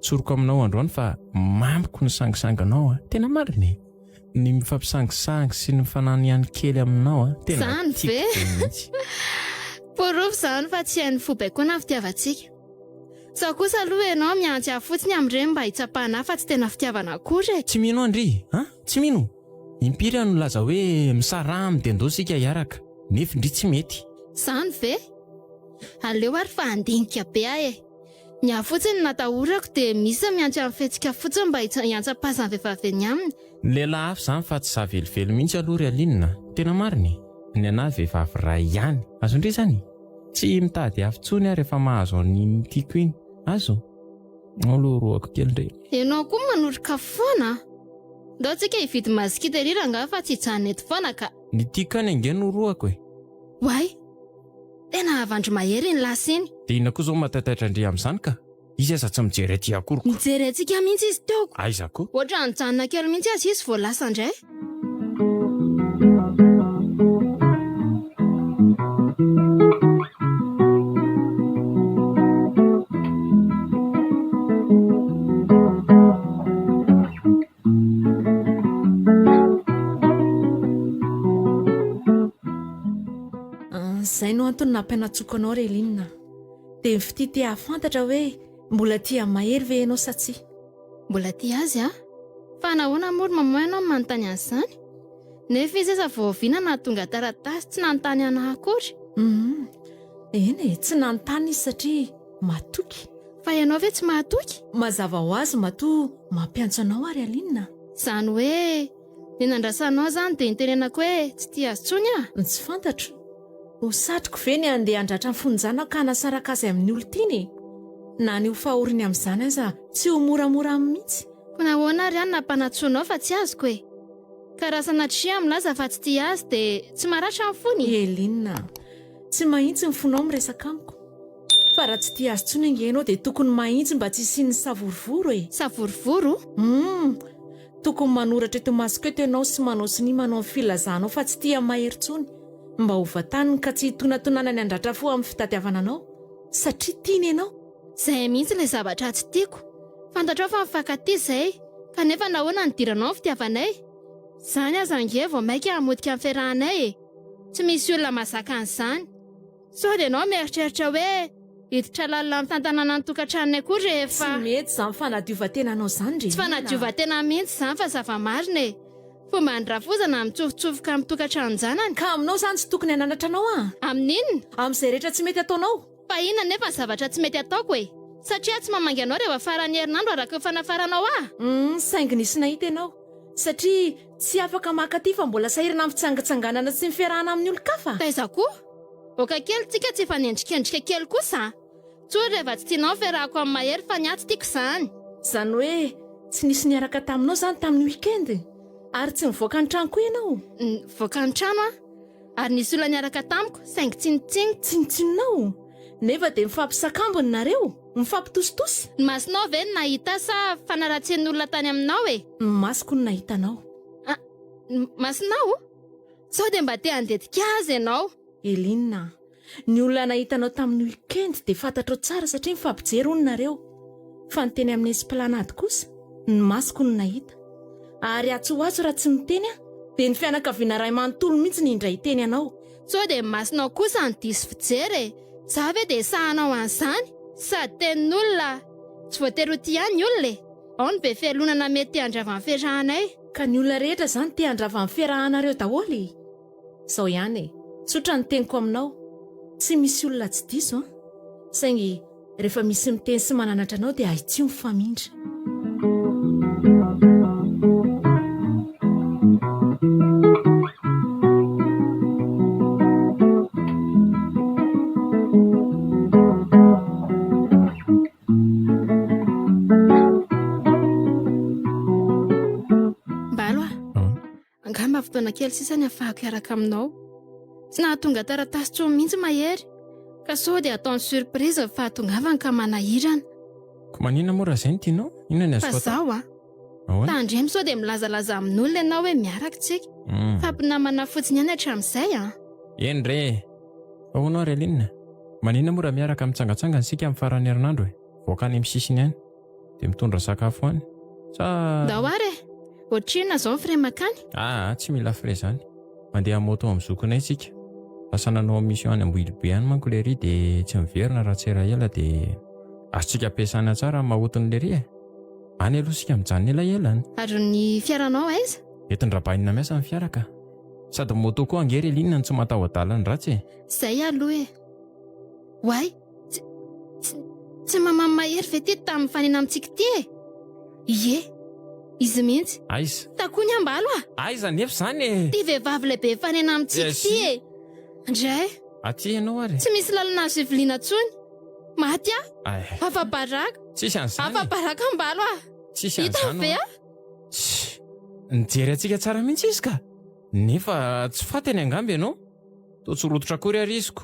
Tsoroko aminao androany fa mamiko ny sangisanganao tena marina. Ny mifampisangisangy sy ny mifanany ihany kely aminao tena zany ve? Porofo zany fa tsy hain'ny fo baikoana ny fitiavantsika. Sao kosa aloha ianao miantsy fotsiny amin'ireny mba hitsapahana fa tsy tena fitiavana akory. Tsy mino andry, tsy mino. Impiry no laza hoe misarahamy dia andao sika hiaraka. Nefa indry tsy mety. Zany ve? Aleo ary fa andinika be e. Ny afotsiny natahorako dia misy miantsy amin'ny fihetsika fotsiny mba hiantsa-pasany vehivavy ny aminy. Ny lehilahy hafa zany fa tsy savelively mihitsy aloha Reline. Tena mariny. Ny anahy vehivavy iray ihany. Azo indray zany? Tsy mitady afintsony rehefa mahazo an'iny tiako iny. Azo? Aloha kely indray. Ianao koa manoroka foana. Ndao tsika hividy masikita rira nga fa tsy hijanona eto foana ka. Ny tiako any ange no roako e. Wai, tena avandro mahery ny lasa iny. Dia inona koa zao matataitra andry amin'izany ka? Izy aza tsy mijery aty akoroko. Mijery antsika mihitsy izy teoko. Aiza koa? Ohatra nijanona kely mihitsy azy izy vao lasa indray. Zay no antony nampianatsoko anao Reline. Dia mifity hafantatra hoe mbola tia mahery ve ianao sa tsia? Mbola tia azy fa nahoana moa mamoy ianao manontany an'izany? Nefa izy aza vao oviana na tonga taratasy tsy nanontany anahy akory. Eny tsy nanontany izy satria matoky. Fa ianao ve tsy mahatoky? Mazava ho azy matoa mampiantso anao ary Reline. Zany hoe ny nandrasanao zany dia nitenenako hoe tsy tia azy tsony Tsy fantatro. Ho satroko ve ny andeha andratra ny fonjanao ka hanasaraka azy amin'ny olon-tiny? Na ny ho fahoriny amin'izany aza tsy ho moramora amin'ny mihitsy. Ko nahoana ary ihany nampanatsoanao fa tsy azoko e. Ka raha sanatria milaza fa tsy tia azy dia tsy maratra amin'ny fony. Reline, tsy mahitsy ny fonao miresaka amiko. Fa raha tsy tia azy tsony ange ianao dia tokony mahitsy mba tsy isian'ny savorovoro e. Savorovoro? tokony manoratra eto masoko eto ianao sy manao sy ny manao amin'ny filazanao fa tsy tia mahery tsony mba ho vataniny ka tsy tonatonana ny andratra fo amin'ny fitadiavana anao satria tiany ianao. Izay mihitsy ilay zavatra tsy tiako. Fantatrao fa mifankatia izay kanefa nahoana ny diranao ny fitiavanay. Izany aza nge vao maika hamotika amin'ny fiarahanay e. Tsy misy olona mahazaka an'izany. Sao dia ianao mieritreritra hoe hiditra lalina amin'ny tantanana ny tokantranonay koa rehefa tsy mety izany fanadiova-tena anao izany tsy fanadiova-tena mihitsy izany fa zava-marina e. Fomba nyrafozana mitsofotsofoka amin'ny tokantranonjanany. Ka aminao izany tsy tokony hananatra anao Amin'inona? Amin'izay rehetra tsy mety ataonao. Fa inona nefa ny zavatra tsy mety ataoko e? Satria tsy mamangy anao rehefa farany herinandro araka ny fanafaranao saingy nisy nahita ianao satria tsy afaka makaty fa mbola sahirana amin'ny fitsangatsanganana sy mifiarahana amin'ny olon-kafa. Taiza koa? Oka kely tsika tsy efa nendrikendrika kely kosa. Tsoa rehefa tsy tianao fiarahako amin'ny mahery fa ny aty tiako izany. Izany hoe tsy nisy niaraka taminao izany tamin'ny weekend ary tsy mivoaka ny trano koa ianao. Voaka ny trano ary nisy olona niaraka tamiko saingy tsinitsinonao nefa dia mifampisakambony nareo mifampitositosy. Ny masonao ve ny nahita sa fanaratsian'ny olona tany aminao e? Ny masoko ny nahitanao. Masonao? Sao dia mba te handetika azy ianao. Elinina, ny olona nahitanao tamin'ny weekend dia fantatrao tsara satria mifampijery hono nareo. Fa ny teny amin'ny esplanade kosa ny masoko ny nahita. Ary atsoatso raha tsy miteny dia ny fianakaviana ray manontolo mihitsy ny indray teny anao. Sao dia masonao kosa ny diso fijery. Za ve dia sahanao an'izany? Sady tenin'olona tsy voatery ho tia ihany ny olona e. Ao ny be fialonana mety handrava ny fiarahanay. Ka ny olona rehetra izany te handrava ny fiarahanareo daholo. Izao ihany tsotra ny teniko aminao. Tsy misy olona tsy diso saingy rehefa misy miteny sy mananatra anao dia haitsio mifamindra. Fotoana kely sisany afahako hiaraka aminao. Tsy nahatonga taratasy tsony mihitsy mahery ka sao dia ataony surprise ny fahatongavany ka manahirana. Ko manina mora izay ny tianao? Inona ny Fa azo zaho tandremo sao dia milazalaza amin'olona ianao hoe miaraka tsika. Fampinamana fotsiny ihany hatramin'izay Eny re. Ahoana ry Alinina? Manina mora miaraka mitsangatsangana sika amin'ny farany herinandro e. Voaka any amin'ny sisiny any dia mitondra sakafo any. Ndao ary ohatrina zao ny fremakany? Tsy mila frais izany. Mandeha moto amin'ny zokonay tsika. Fasananao mission any Ambohidobe any manko ilay ry dia tsy miverina raha tsy ela dia azontsika ampiasana tsara amin'ny mahotiny ry Any aloha sika mijanona ela any. Ary ny fiaranao aiza? Entin-drabanina miasa ny fiaraka. Sady moto koa angery Elinina ny tsy mataho-dalana ratsy e. Izay aloha e. Way, tsy mamamy mahery ve ty tamin'ny fanena amintsika ty e? Ie, izy mihitsy. Aiza? Takoa ny ambalo Aiza nefa izany e. Ty vehivavy lehibe fanena amintsika ty e. Indray Aty ianao ary. Tsy misy lalana azo iviliana tsony. Maty afa-baraka. Tsisy an'izany. Afa-baraka ambalo Tsisy an'izany. Hita ve nijery antsika tsara mihitsy izy ka. Nefa tsy fatany angamby ianao. Toa tsy rototra akory ary iziko.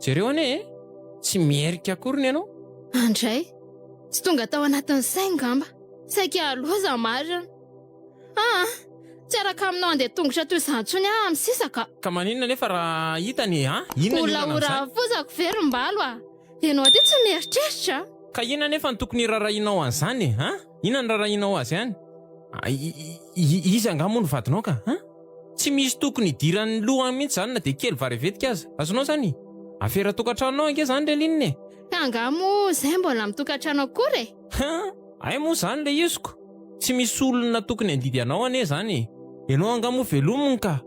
Jereo ane tsy mierika akory ny ianao. Andray tsy tonga tao anatin'ny sainy ngamba. Saika loza marina. Tsy araka aminao andeha tongotra toy izany tsony amin'ny sisaka. Ka maninona nefa raha hitany inona ny ora fozako verim-balo ianao aty tsy mieritreritra. Ka inona nefa ny tokony rarahinao an'izany inona ny rarahinao azy any? Izy angamo ny vadinao ka tsy misy tokony idiran'ny lohany mihitsy izany na dia kely varevetika aza. Azonao izany afera tokantranonao ange izany ilay Linina e. Ka angamo izay mbola mitokantrano akory e. Ay moa izany ilay iziko. Tsy misy olona tokony handidy anao ane izany. Ianao angamo velomony ka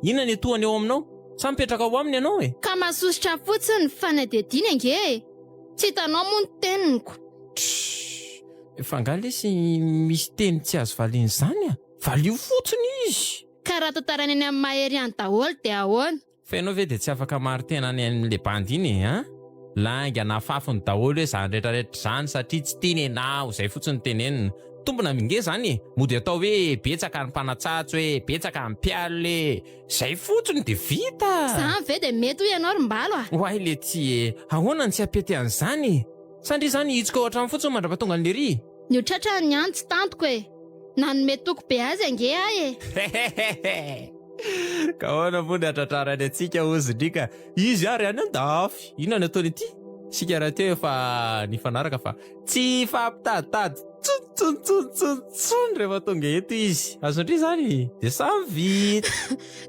inona ny etohany ao aminao? Sa mipetraka ao aminy ianao e. Ka mahasositra fotsiny fanadidiny ange e. Tsy hitanao moa ny teniniko. Efa angaly sy misy teny tsy azo valiana izany valio fotsiny izy. Ka raha tantarany any amin'ny mahery ihany daholo dia ahoana? Fa ianao ve dia tsy afaka maritena any amin'ilay bandy iny langa na fafiny daholo hoe izany rehetrarehetra izany satria tsy teny ianao izay fotsiny tenenina. Tombona minge izany mody atao hoe betsaka ny mpanatsatso hoe betsaka ny mpialo izay fotsiny dia vita. Izany ve dia mety ho ianao rim-balo Hoay le tsy ahoana ny tsy apety an'izany. Sandry izany hitsika ao hatrany fotsiny mandrapatonga an'le ry. Ny hotratrany ihany tsy tantoko e. nanome toko be azy ange ahy ka hoana moa ny atratrarany antsika ozindrika izy ary any andafy inona ny ataony ity sika raha teo efa nifanaraka fa tsy fampitaditady tsontsontsontsontsony rehefa tonga eto izy azondry zany dia samy vita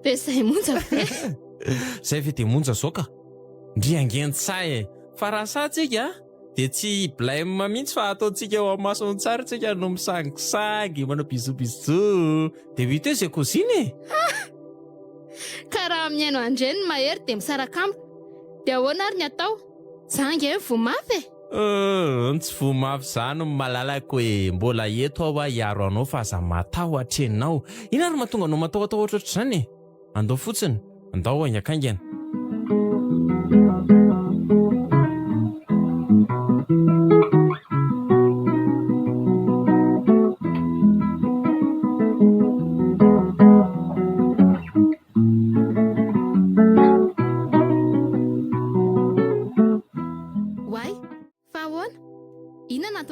dia izay monja ve zay ve dia monja zao ka ndry angentsay fa raha satsika dia tsy blâme mihitsy fa ataontsika eo amin'ny masony tsara tsika no misangisangy manao bizobizo dia vita hoe zay koziny ka raha miaino andreny mahery dia misaraka amiko dia ahoana ary ny atao zange vomafy tsy vomafy zany malalaka hoe mbola eto aho a hiaro anao fa aza matao atreninao ina ary mahatonga anao matahoatao ohatratra izany andao fotsiny andao aingakaingana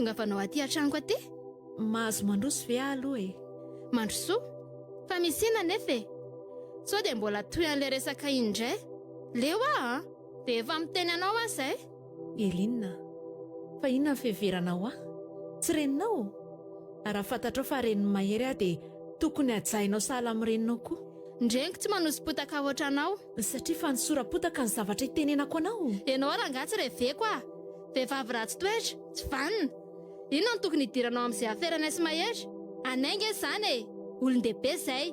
tongavanao aty an-tranoko aty mahazo mandroso ve aloha e mandrosoa fa misy ina nefa e sao dia mbola toy an'ilay resaka indray leo aho dia efa miteny anao aho izay Elinina fa inona ny fiheveranao aho tsy reninao raha fantatrao fa reniny mahery aho dia tokony hajainao sahala amin'ny reninao koa ndreniko tsy manosim-potaka oatra anao satria fa nisora-potaka ny zavatra hitenenako anao ianao rangatsy reveko a vehivavy ratsy toetra tsy vanina inona no tokony hidiranao amin'izay aferanay sy mahery anainga izany e olon-dehibe izay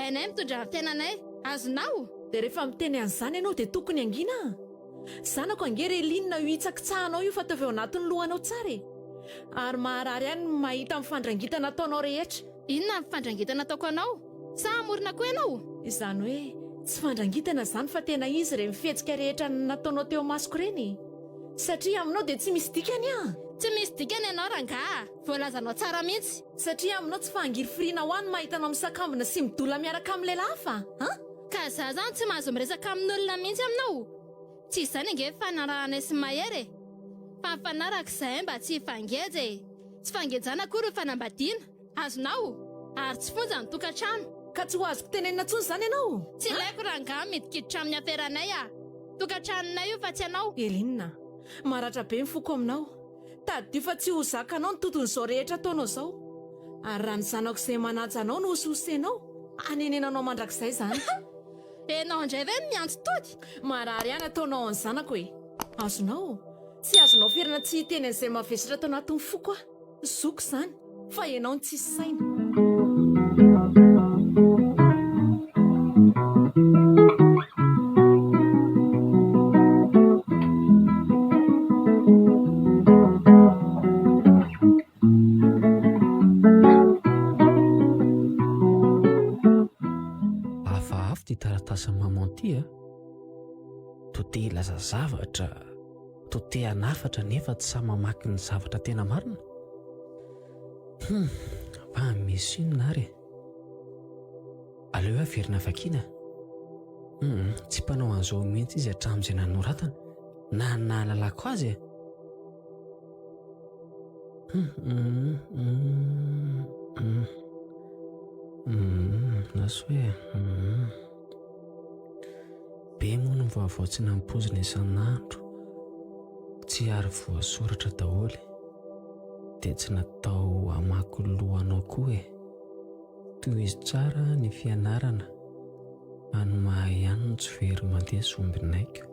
ainay mitondra ny fiainanay azonao dia rehefa miteny an'izany ianao dia tokony angina zanako angery Elinina io hitsakitsahanao io fa tavy ao anatin'ny lohanao tsara e ary maharary ihany mahita amin'ny fandrangitana ataonao rehetra inona ny fandrangitana ataoko anao sa amorona koa ianao izany hoe tsy fandrangitana zany fa tena izy re mifetsika rehetra nataonao teo masoko reny satria aminao dia tsy misy dikany tsy misy dikany ianao rangaha voalazanao tsara mihitsy satria aminao tsy fahangirifirina ho any mahitanao misakambina sy midola miaraka amin'ny lehilahy fa ka za zany tsy mahazo miresaka amin'olona mihitsy aminao tsy izany ange fanarahanay sy mahery fa mifanaraka izay mba tsy hifangeja tsy fangejana koa ro fanambadiana azonao ary tsy fonja ny tokantrano ka tsy ho azoko tenenina tsony zany ianao tsy ilaiko rangaha midikiditra amin'ny aferanay tokantranonay io fa tsy anao Elinina maratra be mifoko aminao tadio fa tsy ho zakanao ny tontonyizao rehetra ataonao izao ary raha ny zanako izay manaja anao no hososenao anenenanao mandrakizay zany enao indray ve miantso tody marary ihany ataonao any zanako e azonao tsy azonao ferina tsy hiteny an'izay mavesatra tao anatin'ny foko a zoko izany fa ianao ny tsisy saina mamanty tote laza zavatra tote anafatra nefa tsy sa mamaky ny zavatra tena marina fa misy inona ary aleo averina vakina tsy mpanao an'izao mihitsy izy hatramin'izay nanoratana na nahalalako azy naso hoe be moa no vaovao tsy nampozina isan'andro tsy ary voasoratra daholo dia tsy natao hamaky lohanao koa toy izy tsara ny fianarana any mahay ihany no tsy very mandeha sombinaiko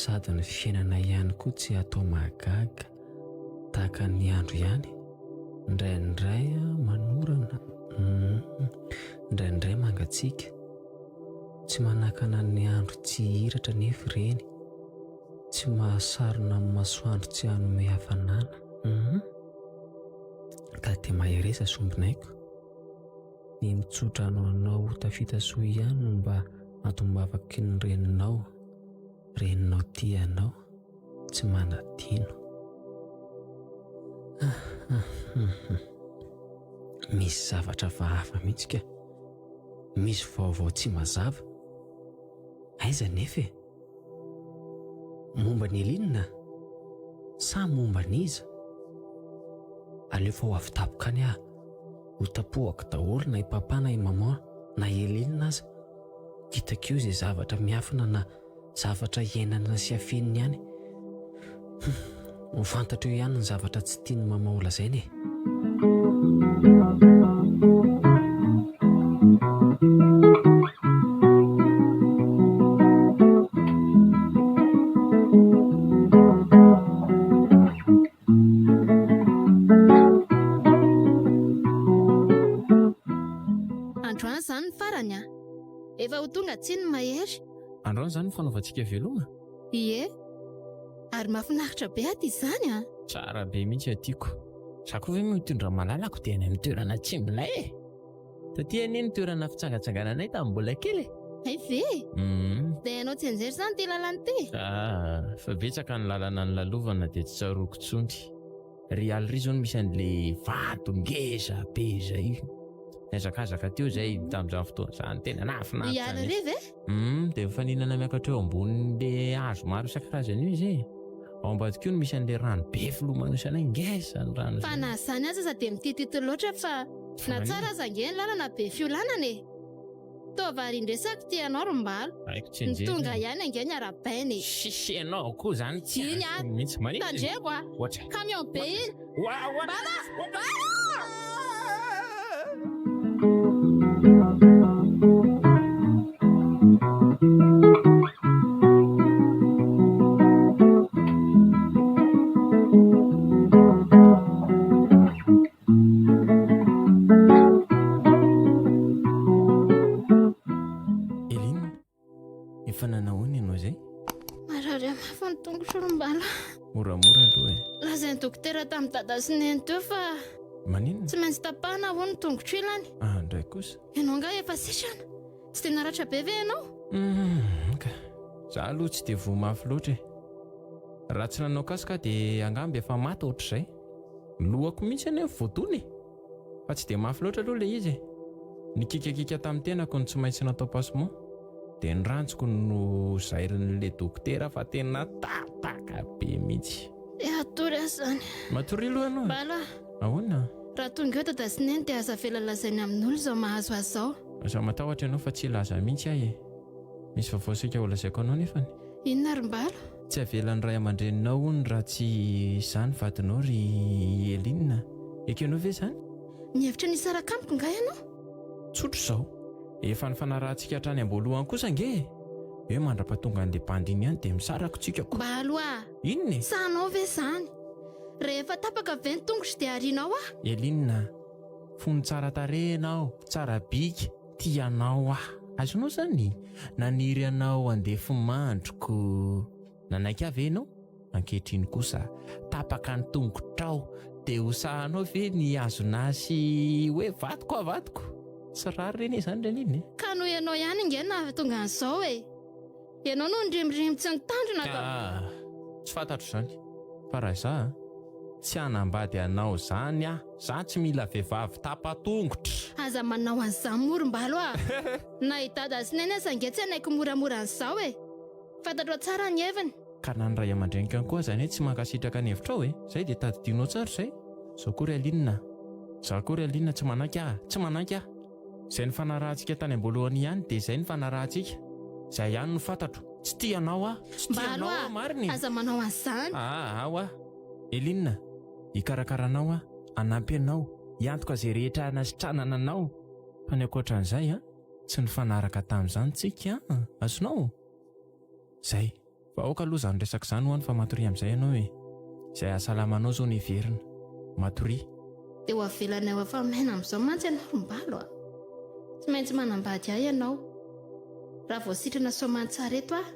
sady ny fiainana ihany koa tsy atao mahagaga tahaka ny andro ihany indraindray manorana indraindray mangatsiaka tsy manakana ny andro tsy hiratra nefa ireny tsy mahasarona amin'ny masoandro tsy hanome hafanana ka dia mahereza sombinaiko ny mitsotra anao anao tafita soa ihany no mba hatombavaky ny reninao tianao tsy manadino misy zavatra vahafa mihitsy ka misy vaovao tsy mazava aiza nefa momba ny Elinina sa momba n'iza aleo fa ho avy tapokany ho tapohako daholo na i papa na i mama na Elinina aza. Hitako io izay zavatra miafina na zavatra iainana sy afeniny ihany. Ho fantatra eo ihany ny zavatra tsy tiany mama ho lazainy e. Androany izany ny farany a. Efa ho tonga tsiny mahery. Androany izany ny fanaovantsika veloma. Ie. Ary mahafinaritra be aty izany a. Tsara be mihitsy atiako. Sako ve mitondra malalako dia any amin'ny toerana tsimbolay e. Taty any ny toerana fitsangatsangananay tamin'ny mbola kely. Hay ve? Dia ianao tsy anjery izany ty lalana ty? Fa betsaka ny lalana ny lalovana dia tsy tsaroako tsony. Ry alry zao misy an'ilay vato ngeza be izay. Niazakazaka teo izay tamin'izany fotoana izany tena nafinaritra. Iala re ve? Dia mifaninana miakatra eo ambonin'ilay hazo maro isan-karazany io izay. Ao ambadika io misy an'ilay rano be filomanosana ngeza ny rano. Fa na izany aza za dia mititity loatra fa na tsara aza nge ny lalana be fiolanana e. Taova rindresaka ty ianao rombalo. Haiko tsy Ny anjery. tonga ihany ange ny arabainy. Sisy ianao koa izany tsy Iny a. mihitsy manina. Tandreko a. Ohatra. Camion be iny. Eline, efa nanahoana ianao izay? Marary mafy ny tongotra rombalo. Moramora aloha e. Lazain'ny dokotera tamin'ny dada sy neny teo fa Maninona? tsy maintsy tapahana ho ny tongotra ilany. Indray kosa. Ianao nga efa sitrana. Tsy tena ratra be ve ianao? Ka za aloha tsy dia voamafy loatra e. Raha tsy nanao kasika dia angamby efa maty ohatr'izay. Lohako mihitsy anie voadony e. Fa tsy dia mafy loatra aloha ilay izy e. Ny kikakika tamin'ny tenako ny tsy maintsy natao pasmo dia ny rantsoko no zairin'ilay dokotera fa tena tapaka be mihitsy. Atory azany. Matory aloha ianao. Bala, Ahoana? raha tonga eo dada sy neny dia aza vela lazainy amin'olo izao mahazo azy zao. Aza matahotra ianao fa tsy laza mihitsy ahy e. Misy vaovao sika ho lazaiko anao nefany. Inona rombalo? Tsy avelan'ny ray aman-dreninao hono raha tsy izany vadinao ry Elinina. Ekenao ve izany? Mihevitra ny saraka amiko nga ianao? Tsotro izao. Efa ny fanarahantsika hatrany amboalohany kosa nge. Hoe mandra-pahatonga an'ilay bandy iny ihany dia misarako tsika ko. Balo a. Inona e? Sanao ve izany? Rehefa tapaka ve ny tongotra dia arianao a? Elinina, fony tsara tarehy ianao, tsara bika, tianao ah. Azonao izany? Naniry anao andefy mandroko. Nanaiky avy ianao? Ankehitriny kosa tapaka ny tongotrao dia hosahanao ve ny azonasy hoe vatiko avatiko. Tsy rary reny izany reniny e. Ka no ianao ihany nge na tonga an'izao e. Ianao no ndrimidrimy tsy nitandrina ka. Tsy fantatro izany. Fa raha izaho tsy hanambady anao izany ah. Za tsy mila vehivavy tapa-tongotra. Aza manao an'izany morim-balo a. Na i dada sy neny aza nge tsy anaiko moramora an'izao e. Fantatro tsara ny heviny. Ka na ny ray aman-drenika any koa izany hoe tsy mankasitraka ny hevitra ao e. Izay dia tadidianao tsara izay. Izao koa ry Alinina. Izaho koa ry Alinina tsy manaiky ah. Tsy manaiky ah. Izay ny fanarahantsika tany am-boalohany ihany dia izay ny fanarahantsika. Izay ihany no fantatro. Tsy tianao ah. Tsy tianao ah mariny. Aza manao an'izany. Ao ah. Elinina, hikarakaranao ah. Anampy anao. Hiantoka izay rehetra anasitranana anao. Fa ny ankoatran'izay ah. Tsy ny fanaraka tamin'izany tsika ah. Azonao? Izay. Fa aoka aloha izany resaka izany ho any fa matory amin'izay ianao e. Izay ahasalamanao zao ny heverina. Matory. Dia ho avelana eo efa maina amin'izao mantsy ianao rombalo a. Tsy maintsy manambady ahy ianao. Raha vao sitrana soamantsara eto ah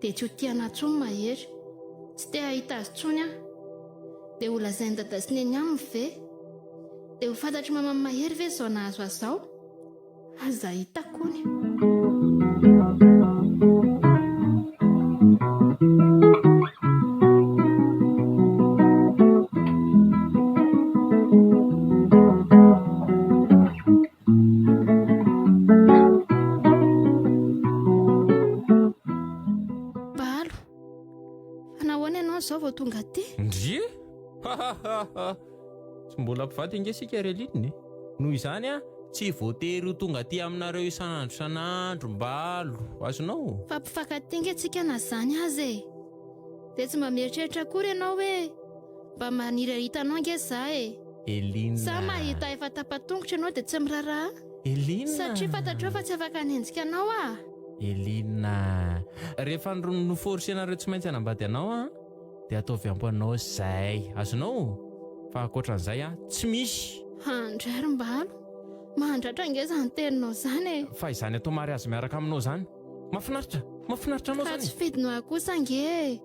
dia tsy ho tiana tsony mahery. Tsy te hahita azy tsony ah. Dia ho lazainy dada sy neny aminy ve? Dia ho fantatry mama mahery ve izao nahazo azy zao? Aza hitako ny. Balo, fa nahoana ianao izao vao tonga aty? Ndry? Tsy mbola mpivady inge sika ry Elinina. Noho izany tsy voatery ho tonga aty aminareo isanandro mbalo, azonao? Fa mpifankatinga antsika na zany azy e. Dia tsy mba mieritreritra akory ianao hoe mba maniry hitanao nge za e. Elina. Sa mahita efa tapatongotra ianao dia tsy miraharaha. Elina. Satria fantatrao fa tsy afaka hanenjika anao Elina, rehefa noforce ianareo tsy maintsy hanambady anao dia ataovy ampoanao izay, azonao? Fa ankoatran'izay tsy misy. Andray Rombalo, mahandratra nge zany teninao zany e. Fa izany atao mariazy miaraka aminao zany, mafinaritra anao Ka zany. tsy fidinao kosa nge.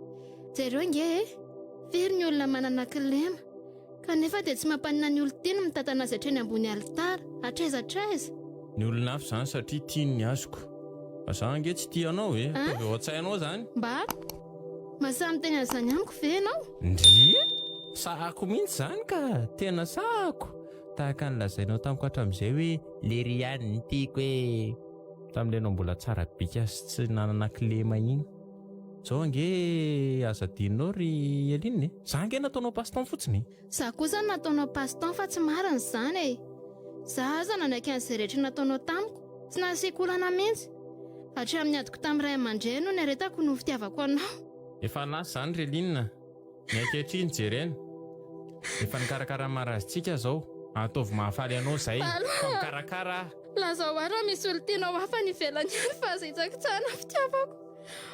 Jereo nge firy ny olona manana kilema, kanefa dia tsy mampanina ny olon-tiany mitantana azy hatreny ambony alitara atraizatraiza. Ny olona hafa zany satria tiany ny azoko. Za nge tsy tianao e, ataovy ao an-tsainao zany. Mba mahasahy miteny an'izany amiko ve ianao? Ndry sahako mihitsy zany ka tena sahako. Tahaka ny lazainao tamiko hatramin'izay hoe lery ihany ny tiako e. Tamin'ilay anao mbola tsara bika sy tsy nanana kilema iny. Zao nge aza dininao ry Eline. Za nge nataonao paston fotsiny. Za kosa nataonao paston fa tsy marina izany e. Za aza nanaiky an'izay rehetra nataonao tamiko, tsy nasiako olana mihitsy. Hatramin'ny adiko tamin'ny ray aman-dreny no naretako no fitiavako anao. Efa lasa zany ry Eline. Ny ankehitriny jerena. Efa nikarakara marazitsika zao. Ataovy mahafaly anao izay. Fa mikarakara. Lazao ara misy olo tianao hafa ny ivelany ihany fa izay tsakitsahana fitiavako.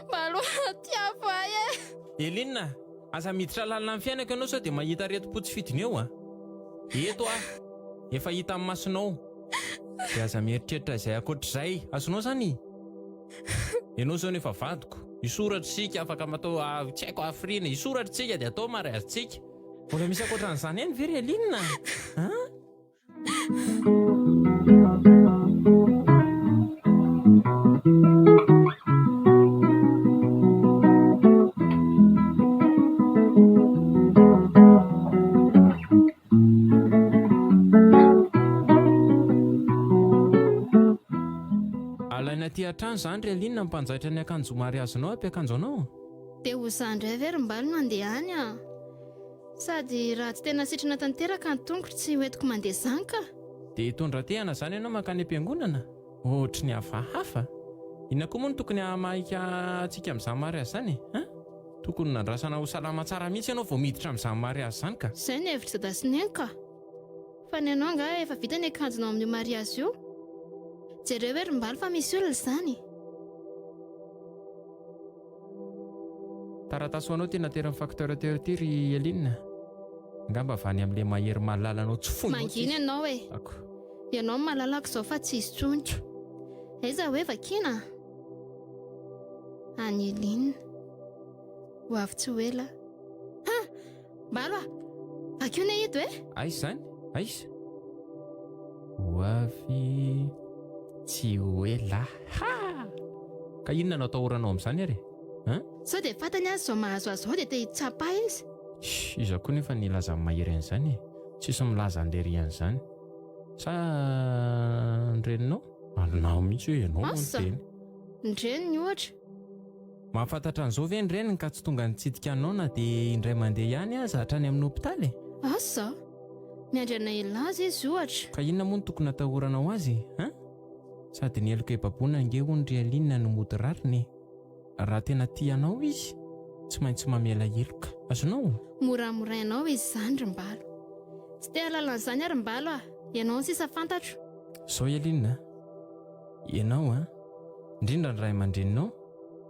Mba aloha tiavo ahy e. Eline, aza miditra lalina amin'ny fiainako ianao sao dia mahita reto-po tsy fidiny eo Eto efa hita amin'ny masonao. Dia aza mieritreritra izay ankoatr'izay, azonao zany? Ianao zao nefa vadiko. Isoratritsika afaka matao tsy haiko afrina. Isoratritsika dia atao mariazitsika. Mbola misy ankoatran'izany ihany very Eline. Alaina aty an-trano zany ry Eline mpanjaitra ny akanjo mariazinao ampiakanjo anao. Dia ho zandray very Rombalo no andehany sady raha tsy tena sitrana tanteraka ny tongotra tsy hoentiko mandeha zany ka. Dia hitondra tehana zany ianao mankany am-piangonana. Ohatry ny hafahafa. Inona koa moa no tokony hahamaika antsika amin'izany mariazy zany? Tokony nandrasana ho salama tsara mihitsy ianao vao miditra amin'izany mariazy zany ka. Izay ny hevitra dasineny ka. Fa ny ianao nga efa vita ny akanjonao amin'io mariazy io. Jereo hoe Rombalo fa misy olona izany. Taratasy ho anao tena terany facteur teo ty ry Eline. Ngamba avany amin'ilay mahery mahalalanao tsy fony. Manginy ianao e. Ianao mahalalako izao fa tsy izy tsony. Aiza hoe vakina? Any Eline. Ho avy tsy ho ela. Mbalo vakio ne ito e? Aiza zany? Aiza? Ho avy tsy ho ela. Ka inona no atahoranao amin'izany ary? Sao dia fantany azy izao mahazo azy ao dia te hitsapa izy. Iza koa nefa nilaza amin'ny mahery an'izany e. Tsisy milaza an'ilay rian'izany. Sa ndreninao? Anao mihitsy hoe ianao no teny. Ndreniny ohatra. Mahafantatra an'izao ve ny reniny ka tsy tonga nitsidika anao na dia indray mandeha ihany aza hatrany amin'ny hopitaly? Asa miandry ela azy izy ohatra. Ka inona moa no tokony atahoranao azy? Sady ny heloka ebaboana nge hono ry Eline no mody rariny. Raha tena tianao izy tsy maintsy mamela heloka, azonao? Moramorainao izy zany Rombalo. Tsy te halalan'izany ary Rombalo ianao sisa fantatro. Zao Eline, ianao indrindra ny ray aman-dreninao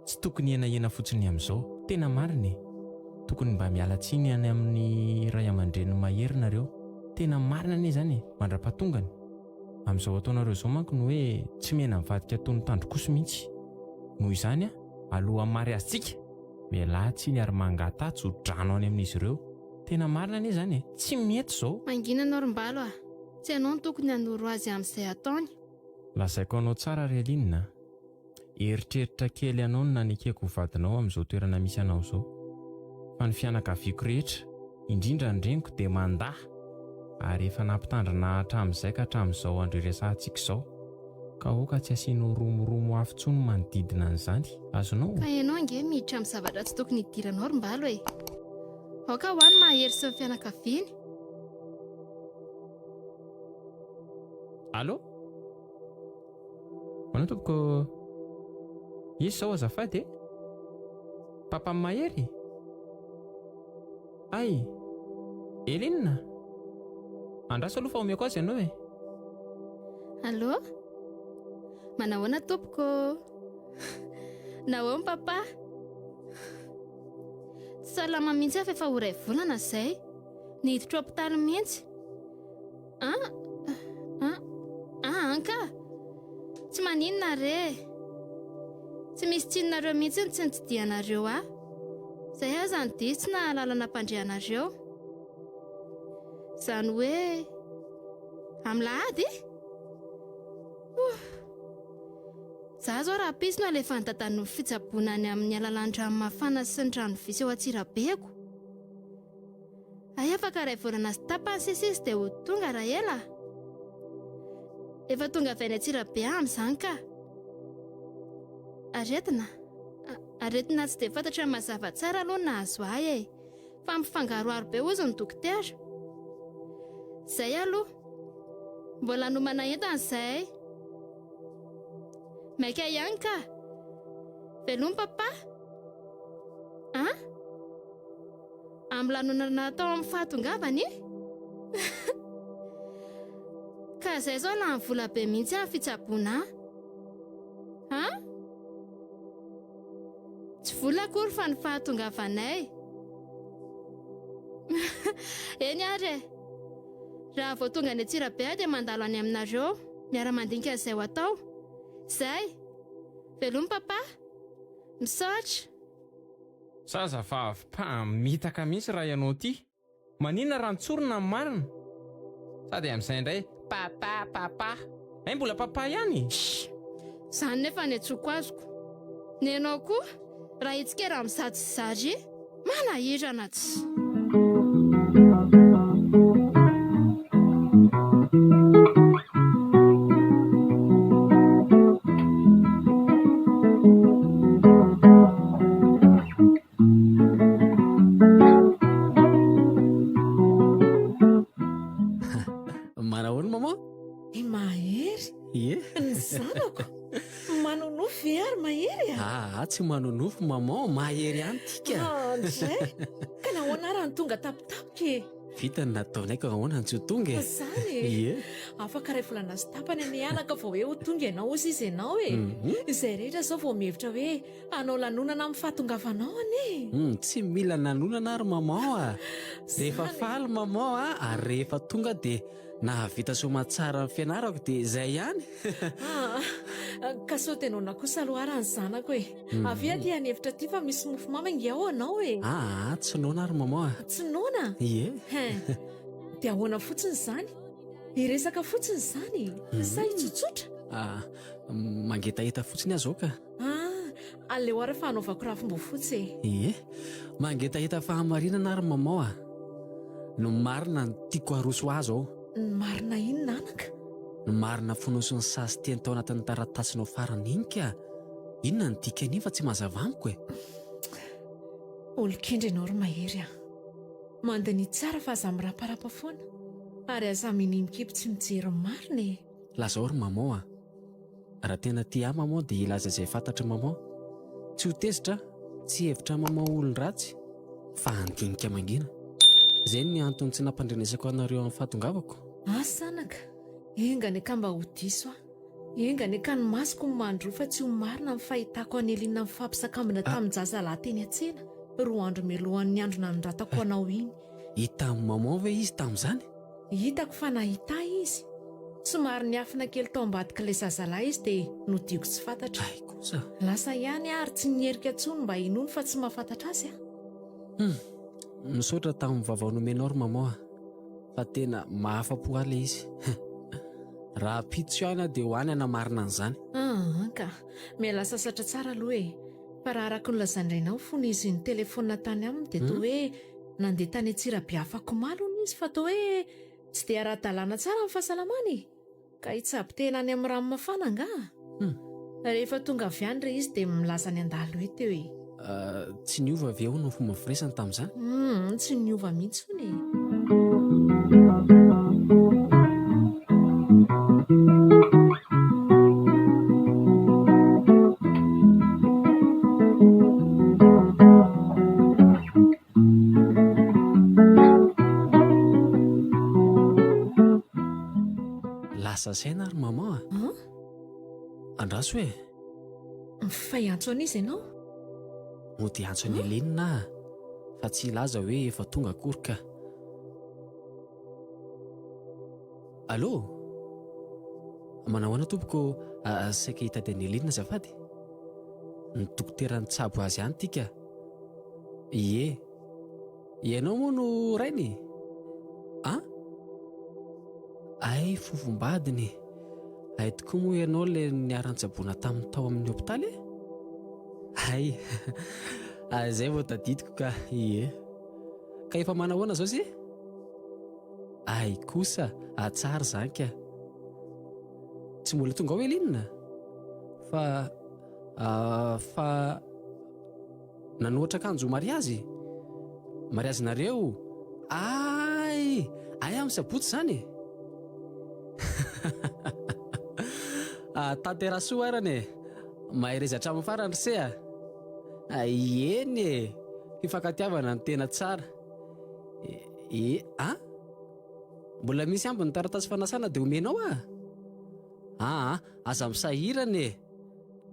tsy tokony henahena fotsiny amin'izao. Tena marina. Tokony mba miala tsiny any amin'ny ray aman-dreny mahery nareo. Tena marina anie zany mandra-patongany. Amin'izao ataonareo izao manko no hoe tsy mena mivadika tony tandrokoso mihitsy. Noho izany alohan'ny mariazitsika miala tsiny ary mangatatso drano any amin'izy ireo. Tena marina anie zany tsy mety izao. Mangina anao Rombalo tsy ianao no tokony hanoro azy amin'izay ataony. Lazaiko anao tsara ry Eline. Eritreritra kely ianao no nanekeko vadinao amin'izao toerana misy anao izao. Fa ny fianakaviako rehetra indrindra ny reniko dia mandahy ary efa nampitandrina hatramin'izay ka hatramin'izao andro iresantsika izao. Ka oka tsy asianao romoromo afo intsony manodidina an'izany, azonao? Ka ianao nge miditra amin'ny zavatra tsy tokony hidiranao Rombalo e. Aoka ho any mahery sy ny fianakaviany. Allo? Manao tompoko izy zao azafady papa mahery? Ay, Elinina? Andraso aloha fa omeko azy ianao e. Allô? Manahoana tompoko? Nahoana papa? Salama mihitsy aho fa efa ho iray volana izay. Niditra ao hopitaly mihitsy. Anka? Tsy maninona re? Tsy misy tsinonareo mihitsy ny tsy nitsidihanareo aho. Izay aho zany diso tsy nahalala nampandrianareo. Izany hoe amin'ny lahady? Za zao raha pisy no alefa ny fitsaboana any amin'ny alalan-dranomafana sy ny rano visy eo Antsirabeko. Ay afaka iray volana sy tapany sisisy dia ho tonga raha ela. Efa tonga avy any Antsirabe amin'izany ka. Aretina tsy dia fantatra ny mazava tsara aloha nahazo ahy e. Fa mifangaroaro be ozy ny dokotera. Izay aloha mbola nomana entana izay. Maika ihany ka. Veloma papa? Amin'ny lanonana natao amin'ny fahatongavany? Ka izay zao na ny vola be mihitsy amin'ny fitsaboana. Tsy vola akory fa ny fahatongavanay. Eny ary e. Raha vao tonga any Antsirabe dia mandalo any aminareo. Miara-mandinika izay ho atao. Zay. Veloma papa? Misaotra. Zazavavy mpamitaka mihitsy raha ianao ty. Maninona raha nitsorina ny marina? Sady amin'izay indray papa. Ay mbola papa ihany. Izany nefa ny antsoko azoko. Ny ianao koa raha itsika raha mizady sy zary manahirana tsy. Manahoana mama? Mahery ny zanako manonofo ary mahery tsy manonofo mama, mahery ihany tika. Andray ka nahoana raha ny tonga tapitapoka e. Vitany nataonay ka ahoana tsy ho tonga e. Zany afaka iray volana sy tapany any anaka vao hoe ho tonga ianao ozy izy ianao e. Izay rehetra zao vao mihevitra hoe hanao lanonana amin'ny fahatongavanao ane. Tsy mila nanonana ary mama rehefa faly mama ary rehefa tonga dia nahavita somatsara ny fianarako dia izay ihany. Ka sao tenona kosa aloha ary ny zanako e. Avy aty hanevitra ty fa misy mofo mamy ingy ao anao e. Tsy noana ary mama. Tsy noana? Dia ahoana fotsiny izany? Iresaka fotsiny izany? Sa itsotsotra? Mangetaheta fotsiny azo ka. Aleo ary fa hanaovako rafim-bo fotsy e. Mangetaheta fahamarinana ary mama no marina ny tiako haroso azy ao. Marina inona anaka? Marina fonosy ny sasy teny tao anatin'ny taratasynao farany iny ka. Inona ny dika an'iny fa tsy mazava amiko e. Olon-kendry ianao ry mahery mandany tsara fa aza miraparapa foana ary aza minimikipy tsy mijery marina e. Lazao ry mama raha tena tia mama dia ilaza izay fantatra mama. Tsy ho tezitra, tsy hevitra mama olon-dratsy fa handinika mangina. Izay ny antony tsy nampandrenesako anareo amin'ny fahatongavako. Sanaka engany ka mba ho diso engany ka ny masoko ny mandro fa tsy ho marina ny fahitako any Elina amin'ny fampisakambina tamin'ny jazalahy teny an-tsena 2 andro mialohan'ny andro nanondratako anao iny. Hita amin'ny mama ve izy tamin'izany? Hitako fa nahita izy. Somary niafina kely tao ambadika ilay zazalahy izy dia nodiko tsy fantatra. Kosa lasa ihany ary tsy nierika tsony mba inony fa tsy mahafantatra azy misaotra tamin'ny vavao nomenao ry mama fa tena mahafa-po ahy ilay izy. Raha pitso ihany dia hoany anamarina an'izany. Ka miala sasatra tsara aloha e. Fa raha araka ny lazandrainao fony izy ny telefona tany aminy dia toa hoe nandeha tany Antsirabe afaka malony izy fa toa hoe tsy dia ara-dalàna tsara amin'ny fahasalamany ka hitsabo tena any amin'ny rano mafana nga. Rehefa tonga avy any re izy dia milaza ny andalo teo e. Tsy niova avy eo no fomba firesany tamin'izany? Tsy niova mihitsy hony. Miasa saina ary mama. Andraso hoe Mifay antso an'izy ianao? mody antso any Elenina fa tsy ilaza hoe efa tonga akory ka. Allô? Manao ahoana tompoko? Saika hitady any Elenina azafady. Ny dokoterany tsabo azy ihany tika. Ie. Ianao moa no rainy? Ay, fofombadiny. Ay tokoa moa ianao le niaran-tsaboana tamin'ny tao amin'ny hôpitaly? Ay, izay vao tadidiko ka. Ie. Ka efa manao ahoana zao si? Ay kosa, tsara zany ka. Tsy mbola tonga ao Elenina? Fa nanoatra akanjo mariazy? Mariazy nareo? Ay amin'ny sabotsy zany. Tanterasoa arany e. Mahay reza hatramin'ny farany se a. Eny e. Fifankatiavana ny tena tsara. Mbola misy ambiny taratasy fanasana dia omenao aza misahirana e.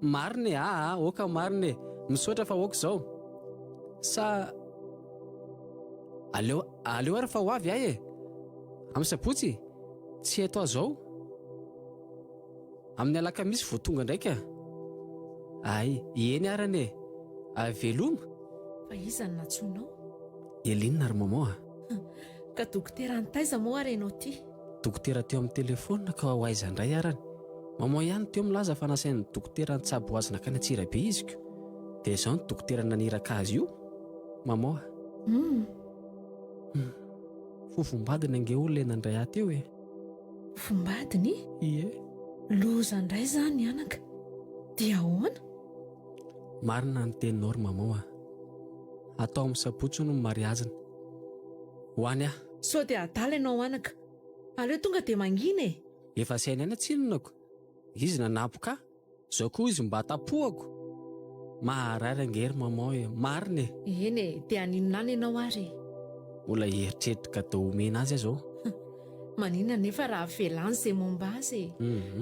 Marina e. Oka marina e. Misaotra fa oka zao. Sa aleo ary fa ho avy ahy e. Amin'ny sabotsy tsy eto zao. Amin'ny alakamisy vao tonga ndraika. Ay, eny arany e. Veloma. Fa iza ny natsonao? Elenina ary mama. Ka dokotera Antaiza moa ary ianao ty? Dokotera teo amin'ny telefônina ka ho aiza indray arany. Mama ihany teo milaza fa nasain'ny dokotera Ntsabo azy nakany Antsirabe iziko. Dia izao ny dokotera naniraka azy io. Mama. Fofombadiny ange olona nandray ahy teo e. Fofombadiny? Ie. Loza indray zany anaka. Dia ahoana? Marina ny teninao ry mama. Atao amin'ny sabotsy no mariazina. Hoany aho. Sao dia adala ianao anaka. Aleo tonga dia mangina e. Efa saina aina tsinonako. Izy nanapo-ka. Zao koa izy mba tapohako. Maharary angery mama e. Marina e. Eny e, dia aninona ianao ary? Mbola heritreritra ka omena azy zao. Maninona nefa raha velany izay momba azy.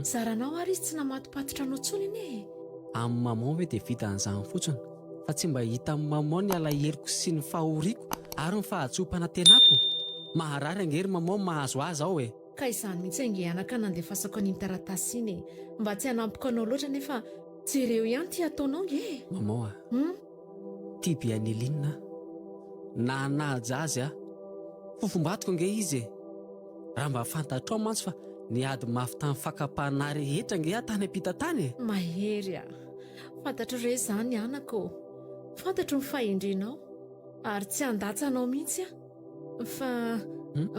Saranao ary izy tsy namatopatotra anao tsony ine. Amin'ny mama hoe dia vita an'izany fotsiny. Fa tsy mba hita amin'ny mama ny alaheriko sy ny fahoriako ary ny fahatsopana tenako. Maharary angery mama mahazo azy ao e. Ka izany mihitsy ange anaka nandefasako an'iny taratasy iny. Mba tsy hanampoko anao loatra nefa jereo ihany ty ataonao nge. Mama ty be any Elenina. Na nahaja azy fofombatoko ange izy e. Raha mba fantatrao mantsy fa niady mafy tamin'ny fakapahana rehetra nge tany ampita tany. Mahery fantatro re zany anako. Fantatro ny fahendrenao ary tsy handatsanao mihitsy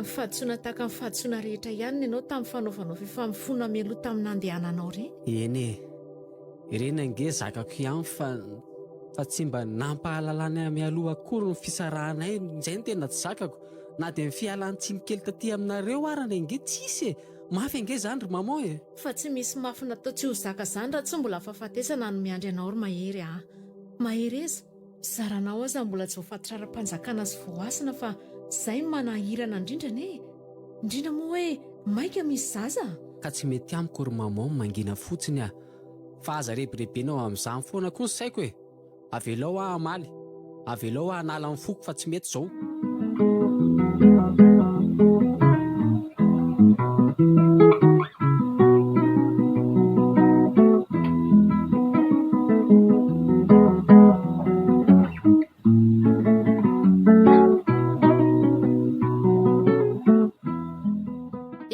fa tsoina tahaka ny fahatsoina rehetra ihany ianao tamin'ny fanaovanao fifamifona meloa tamin'ny nandehananao reny. Eny e. Ireny ange zakako ihany fa tsy mba nampahalalana mialoha akory ny fisarahanay izay ny tena tsy zakako. Na dia ny fialantsiny kely taty aminareo arany ange tsisy e. Mafy ange zany ry mama e. Fa tsy misy mafy natao tsy ho zaka zany raha tsy mbola fahafatesana no miandry anao ry mahery Mahery eza, zaranao aza mbola tsy voafatotra ara-panjakana sy voasina fa izay manahirana indrindra ne. Indrindra moa hoe maika misy zaza. Ka tsy mety amiko ry mama mangina fotsiny fa aza rebirebenao amin'izany foana koa ny saiko e. Avelao amaly. Avelao hanala ny foko fa tsy mety zao.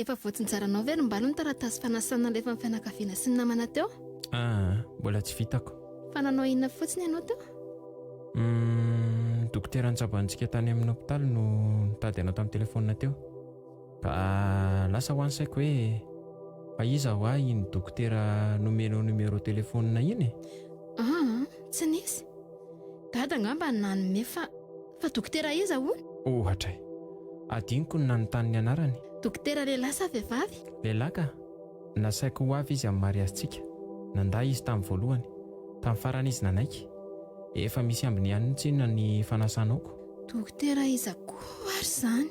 Efa voatsinjaranao ve nombalo ny taratasy fanasana lefa ny fianakaviana sy ny namana teo? Mbola tsy vitako. Fa nanao inona fotsiny ianao teo? Dokotera Ntsabo antsika tany amin'ny hôpitaly no nitady anao tamin'ny telefônina teo. Ka lasa ho ansaiko hoe fa iza ho ahy iny dokotera nomenao numero telefônina iny? Tsy nisy. Dada angamba nanome fa dokotera iza hono? Ohatra. Adiniko ny nanontany ny anarany. Dokotera lehilahy sa vehivavy? Lehilahy ka. Nasaiko ho avy izy amin'ny mariazitsika. Nanday izy tamin'ny voalohany. Tamin'ny farany izy nanaiky. Efa misy ambiny ihany tsinona ny fanasanako. Dokotera iza koa ary zany.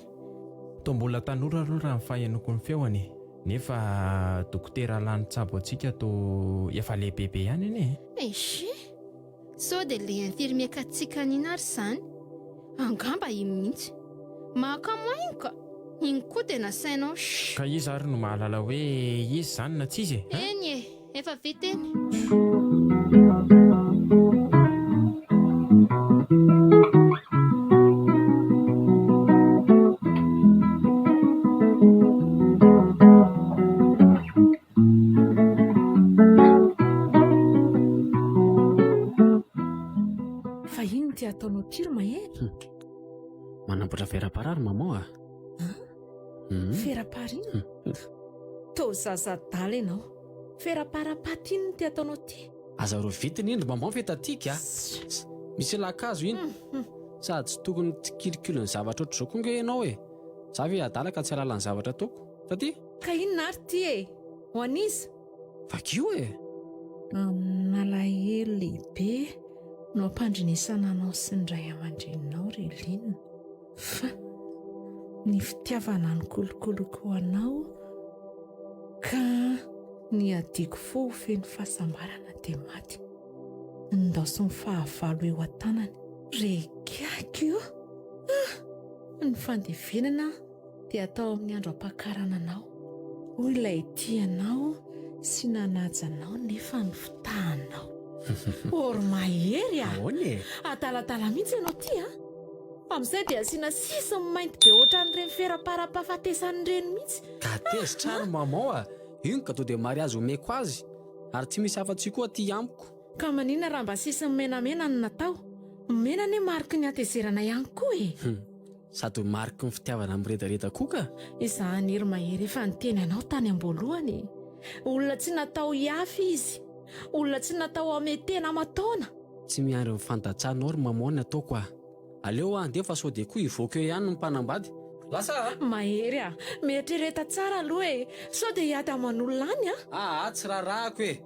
Toa mbola tanora aloha raha ny fahenoko ny feoany. nefa dokotera lany tsabo antsika to efa lehibebe ihany anie. Esy sao dia le infirmier katsika ninary izany angamba iny mihitsy mahakamoainy ka iny koa tena sainao. Ka izy ary no mahalala hoe izy izany na tsy izy e? Eny e, efa vita eny. Fa iny ty ataonao tirma e? Manamboatra vera-parary mamao a? Fera-parina? To zazadala ianao. Fera-para-patiny ty ataonao ty. Azareo vitiny indry mamao fetatika. Misy lakazo iny. Sady tsy tokony tsikilikilony zavatra ohatr'izao koa nga ianao e. Za ve adala ka tsy alalany zavatra toko. Taty? Ka inona ary ty e? Ho an'iza? Vakio e. Nalahelo lehibe no ampandrinesana anao sy ny ray aman-dreninao Reline. Fa ny fitiavana ny kolokoloko anao ka ny adiko fo ho feno fahasambarana dia maty. Ndaosy ny fahavalo eo an-tanany. Regaky io. Ny fandevenana dia atao amin'ny andro ampakarana anao. Hoy ilay tianao sy nanajanao nefa ny fitahanao. Or mahery a. Ahoana e? Adaladala mihitsy ianao ty a. Amin'izay dia asiana sisiny mainty be ohatran'ireny fera-para-pahafatesan'ireny mihitsy. Ka tez tsara mamao a. Iny ka to dia mariazy omeko azy. Ary tsy misy afa-tsy koa ty amiko. Ka manina raha mba sisiny menamena no natao. Mena ne mariky ny atezerana ihany koa e. Sady mariky ny fitiavana miredareda koa ka. Izany hery mahery efa niteny anao tany am-boalohany. Olona tsy natao hiafy izy. Olona tsy natao hametena aman-taona. Tsy miandry mifandatsanao ry mamao ny ataoko a. Aleo andeha fa sao dia koa ivoaka eo ihany ny mpanambady. Lasa Mahery a, mietrereta tsara aloha e. Sao dia hiady aman'olona any a. Tsy rarahako e.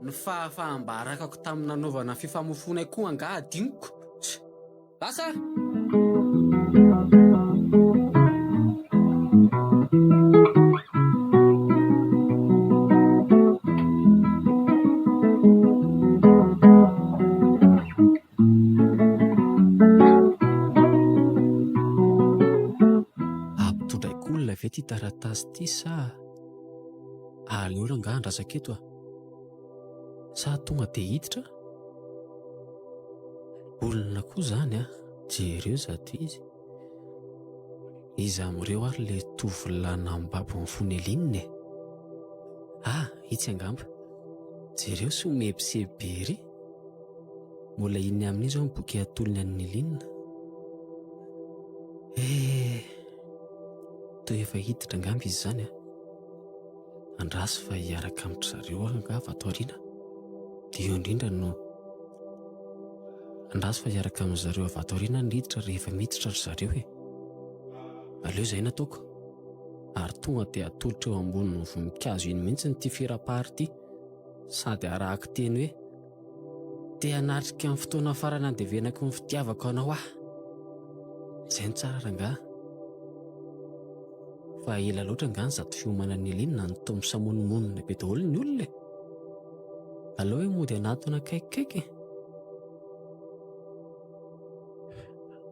Ny fahafahambarakako tamin'ny nanaovana fifamofonay koa anga adiniko. Lasa ampitondraikolona ve ty taratasy ty sa aleo ranga andrasaketo a. Sa tonga dia hiditra? Olona koa izany a. Jereo zato izy. Iza amin'ireo ary le tovolahy nambabo ny fonelininy e. Itsy angamba. Jereo sy omebiseby. Mbola iny amin'izy ao ny boky atolony an'ny linina. To efa hiditra angamba izy izany a. Andraso fa hiaraka amin'ny zareo anga vato ariana. Dia eo indrindra no andraso fa hiaraka amin'ny zareo vato ariana ny hiditra rehefa miditra ry zareo e. Aleo izay nataoko. Ary tonga dia atolotra eo ambonin'ny voninkazo iny mihitsy ny ty fera-pary ty. Sady arahako teny hoe te hanatrika amin'ny fotoana farany andevenako ny fitiavako anao ah. Izay ny tsara rangaha. Fa ela loatra nga ny zato fiomana ny linina ny tomo samonomonina be daholo ny olona e. Aleo hoe mody anatona kaikikaiky.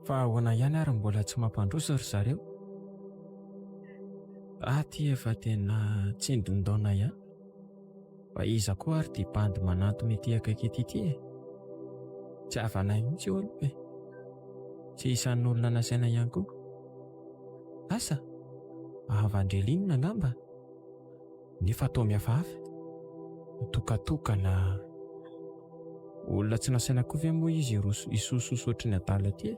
Fa ahoana ihany ary mbola tsy mampandroso ry zareo. Ty efa tena tsindon-daona ihany. Fa iza koa ary dia bandy manatona ity akaiky ity e. Tsy havanay mihitsy io aloha e. Tsy isan'ny olona nasaina ihany koa. Asa Avandrelinina angamba. Nefa atao miafafy. Tokatokana. Olona tsy nasaina koa ve moa izy isososo ohatry ny adala aty e.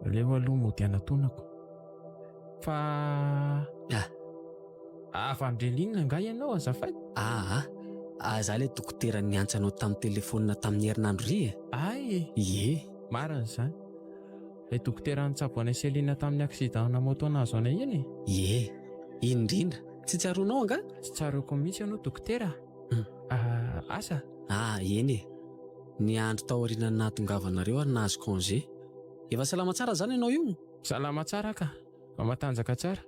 Aleo aloha mody anatonako. Fa Avandrelinina nga ianao azafady. Za le dokotera niantsanao tamin'ny telefonina tamin'ny herinandro ry e. Ie. Marina izany. Ilay dokotera nitsabo anay Selina tamin'ny aksidana moto nazo anay iny. Ie, indrindra. Tsy tsaroanao anga? Tsy tsaroko mihitsy ianao dokotera. Asa? Eny e. Ny andro tao aoriana nahatongavanareo ary nahazo congé. Efa salama tsara zany ianao io? Salama tsara ka. Fa matanjaka tsara.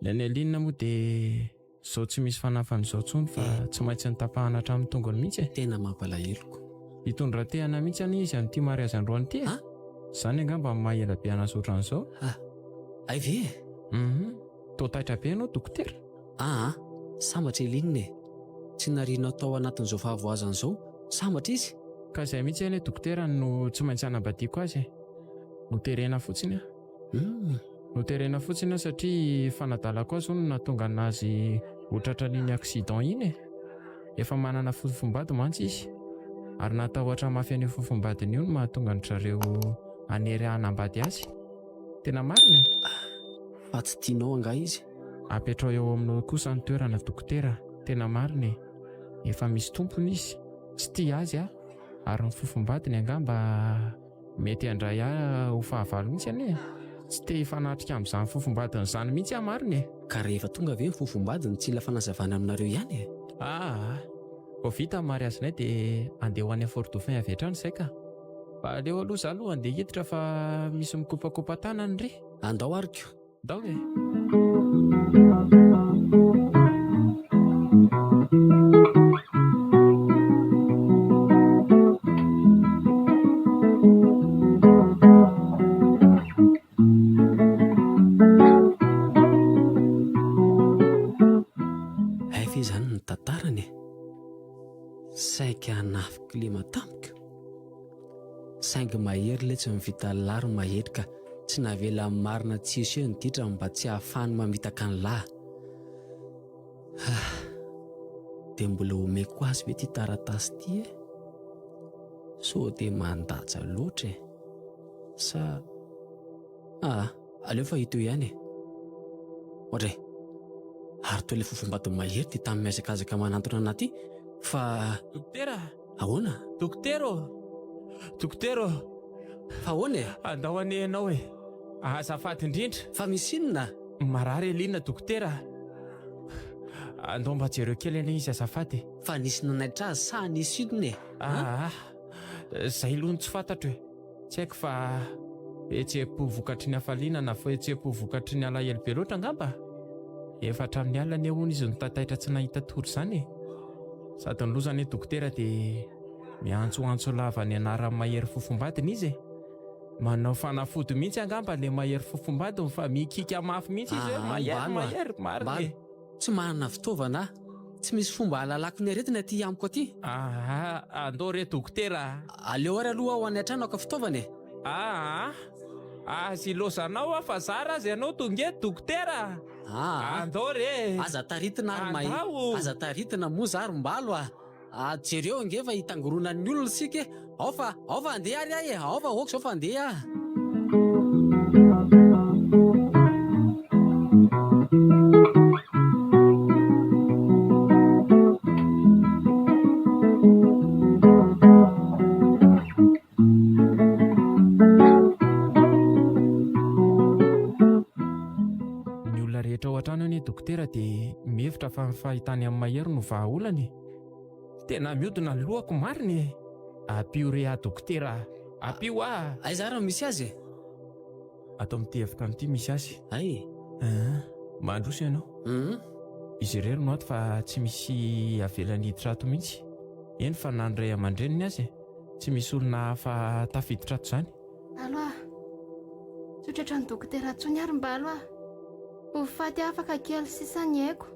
Ilay ny Aline moa dia izao tsy misy fanafan'izao tsony fa tsy maintsy nitapahana hatramin'ny tongony mihitsy. Tena mampalahelo. Hitondra-tehana mihitsy any izy amin'ity mariazy androany ity. Izany angamba maha-ela be anazy ohatran'izao. Ay ve? Toa taitra be ianao dokotera. Sambatra Eline. Tsy nariana tao anatin'izao fahavoazan'izao. Sambatra izy. Ka izay mihitsy anie dokotera no tsy maintsy hanambadiako azy. Noterena fotsiny Noterena fotsiny satria fanadalako azy no nahatonga anazy ho tratran'iny accident iny. Efa manana fofombady mantsy izy. Ary natahotra mafy an'io fofombadiny io no mahatonga ny zareo hanery hanambady azy. Tena marina. Fa tsy tianao anga izy. Apetrao eo aminao kosa ny toerana dokotera. Tena marina. Efa misy tompony izy. Tsy tia azy ary ny fofombadiny angamba mety handray ho fahavalo mihitsy anie. Tsy te hifanatrika amin'izany fofombadiny izany mihitsy marina. Ka rehefa tonga ve ny fofombadiny tsy ila fanazavana aminareo ihany? Vao vita ny mariazinay dia andeha ho any Fort Dauphin avy hatrany izay ka. Fa aleo aloha izaho aloha andeha hiditra fa misy mikopakopa tanany ry. Andao ariko. Andao e. Aifa izany ny tantarany. Saika hanafy klima tampoka. Saingy mahery ilay tsy mivita lary mahery ka tsy navela marina tsisy eo ny ditra mba tsy hahafahany mamitaka ny lahy. Dia mbola omeko azy ve ty taratasy ty e? So dia mandaja loatra e. Sa aleo fa hito ihany e. Ohatray, ary toa ilay fofombady mahery ty tamin'ny miazakazaka manantona anaty fa... Dokotera! Ahoana? Dokotera! Fa ahoana e? Andao anie ianao e. Azafady indrindra. Fa misy inona? Marary Elina dokotera. Andao mba jereo kely anie izy azafady. Fa nisy nanaitra azy sa nisy inona e? Zay aloha tsy fantatro e. Tsy haiko fa etsepo vokatry ny hafaliana na fa etsepo vokatry ny alahelo be loatra angamba. Efa hatramin'ny alina hono izy nitataitra tsy nahita tory izany e. Sady ny lozany dokotera dia miantsoantso lava ny anaran'ny mahery fofombadiny izy e. Manao fanafody mihitsy angamba ilay mahery fofombadiny fa mikika mafy mihitsy izy mahery marina e. Tsy manana fitaovana. Tsy misy fomba halalako ny aretina ty amiko aty. Andao re dokotera. Aleo ary aloha ho any an-trano ka fitaovana e. Azy ilozanao fa zara azy ianao tonga eto dokotera. Andao re. Aza taritina moa zary mbalo jereo angefa hitangorona ny olona sika. Ao fa andeha ary ahy e. Ao fa oka zao fa andeha. Ny olona rehetra ao an-trano anie dokotera dia mihevitra fa ny fahitany amin'ny mahery no vahaolany. Tena mihodina ny lohako marina e. Apio re dokotera. Apio Aiza raha misy azy? Atao amin'ity efika amin'ity misy azy. Ay. Mandroso ianao. Izy irery no ato fa tsy misy avelany hiditra ato mihitsy. Eny fa nandray aman-dreniny azy. Tsy misy olona hafa tafiditra ato izany. Aloha, tsotratra ny dokotera tsony ary mba aloha. Ho faty afaka kely sisa ny haiko.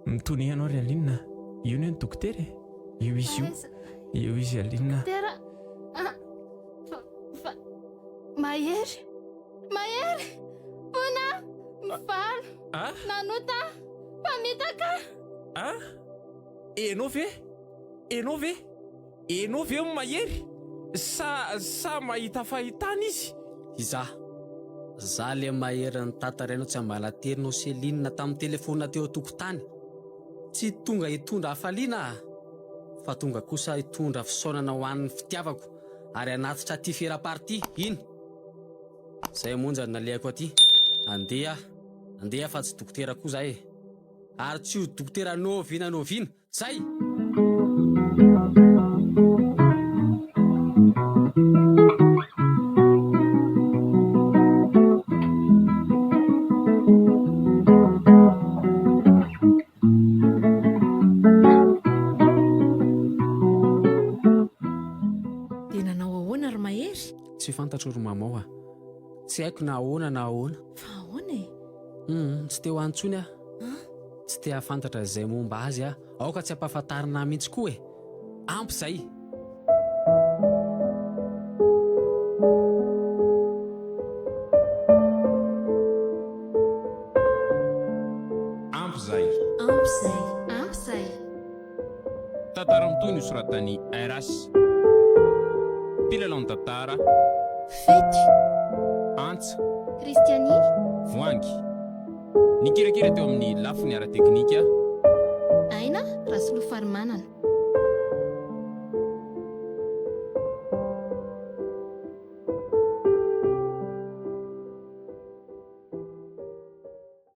Mitony ianao ry Aline. Io ny dokotera e. Io izy Aline. Dokotera. Mahery. Pona. Mivalo. Nanota. Pamitaka. Enao ve mahery? Sa mahita fahitana izy? Za le mahery ny tantarainao tsy ambala terinao Selinina tamin'ny telefona teo tokotany. Tsy tonga hitondra hafaliana fa tonga kosa hitondra fisaonana ho an'ny fitiavako ary anatitra ty fera-party iny. Zay monja nalehako aty. Andeha fa tsy dokotera koa zay e. Ary tsy ho dokotera noviana zay. tsy fantatro ry mamao tsy haiko na ahoana na ahoana. Fa ahoana e? Tsy te ho antsony tsy te hafantatra izay momba azy aoka tsy hampahafantarina mihitsy koa e. Ampy izay. Ampy izay. Tantara mitoy ny soratany Airas. Mpilalao ny tantara. Fety. Antsa. Kristiany. Voangy. Nikirakira teo amin'ny lafiny ara-teknika. Aina Rasilo Farimanana.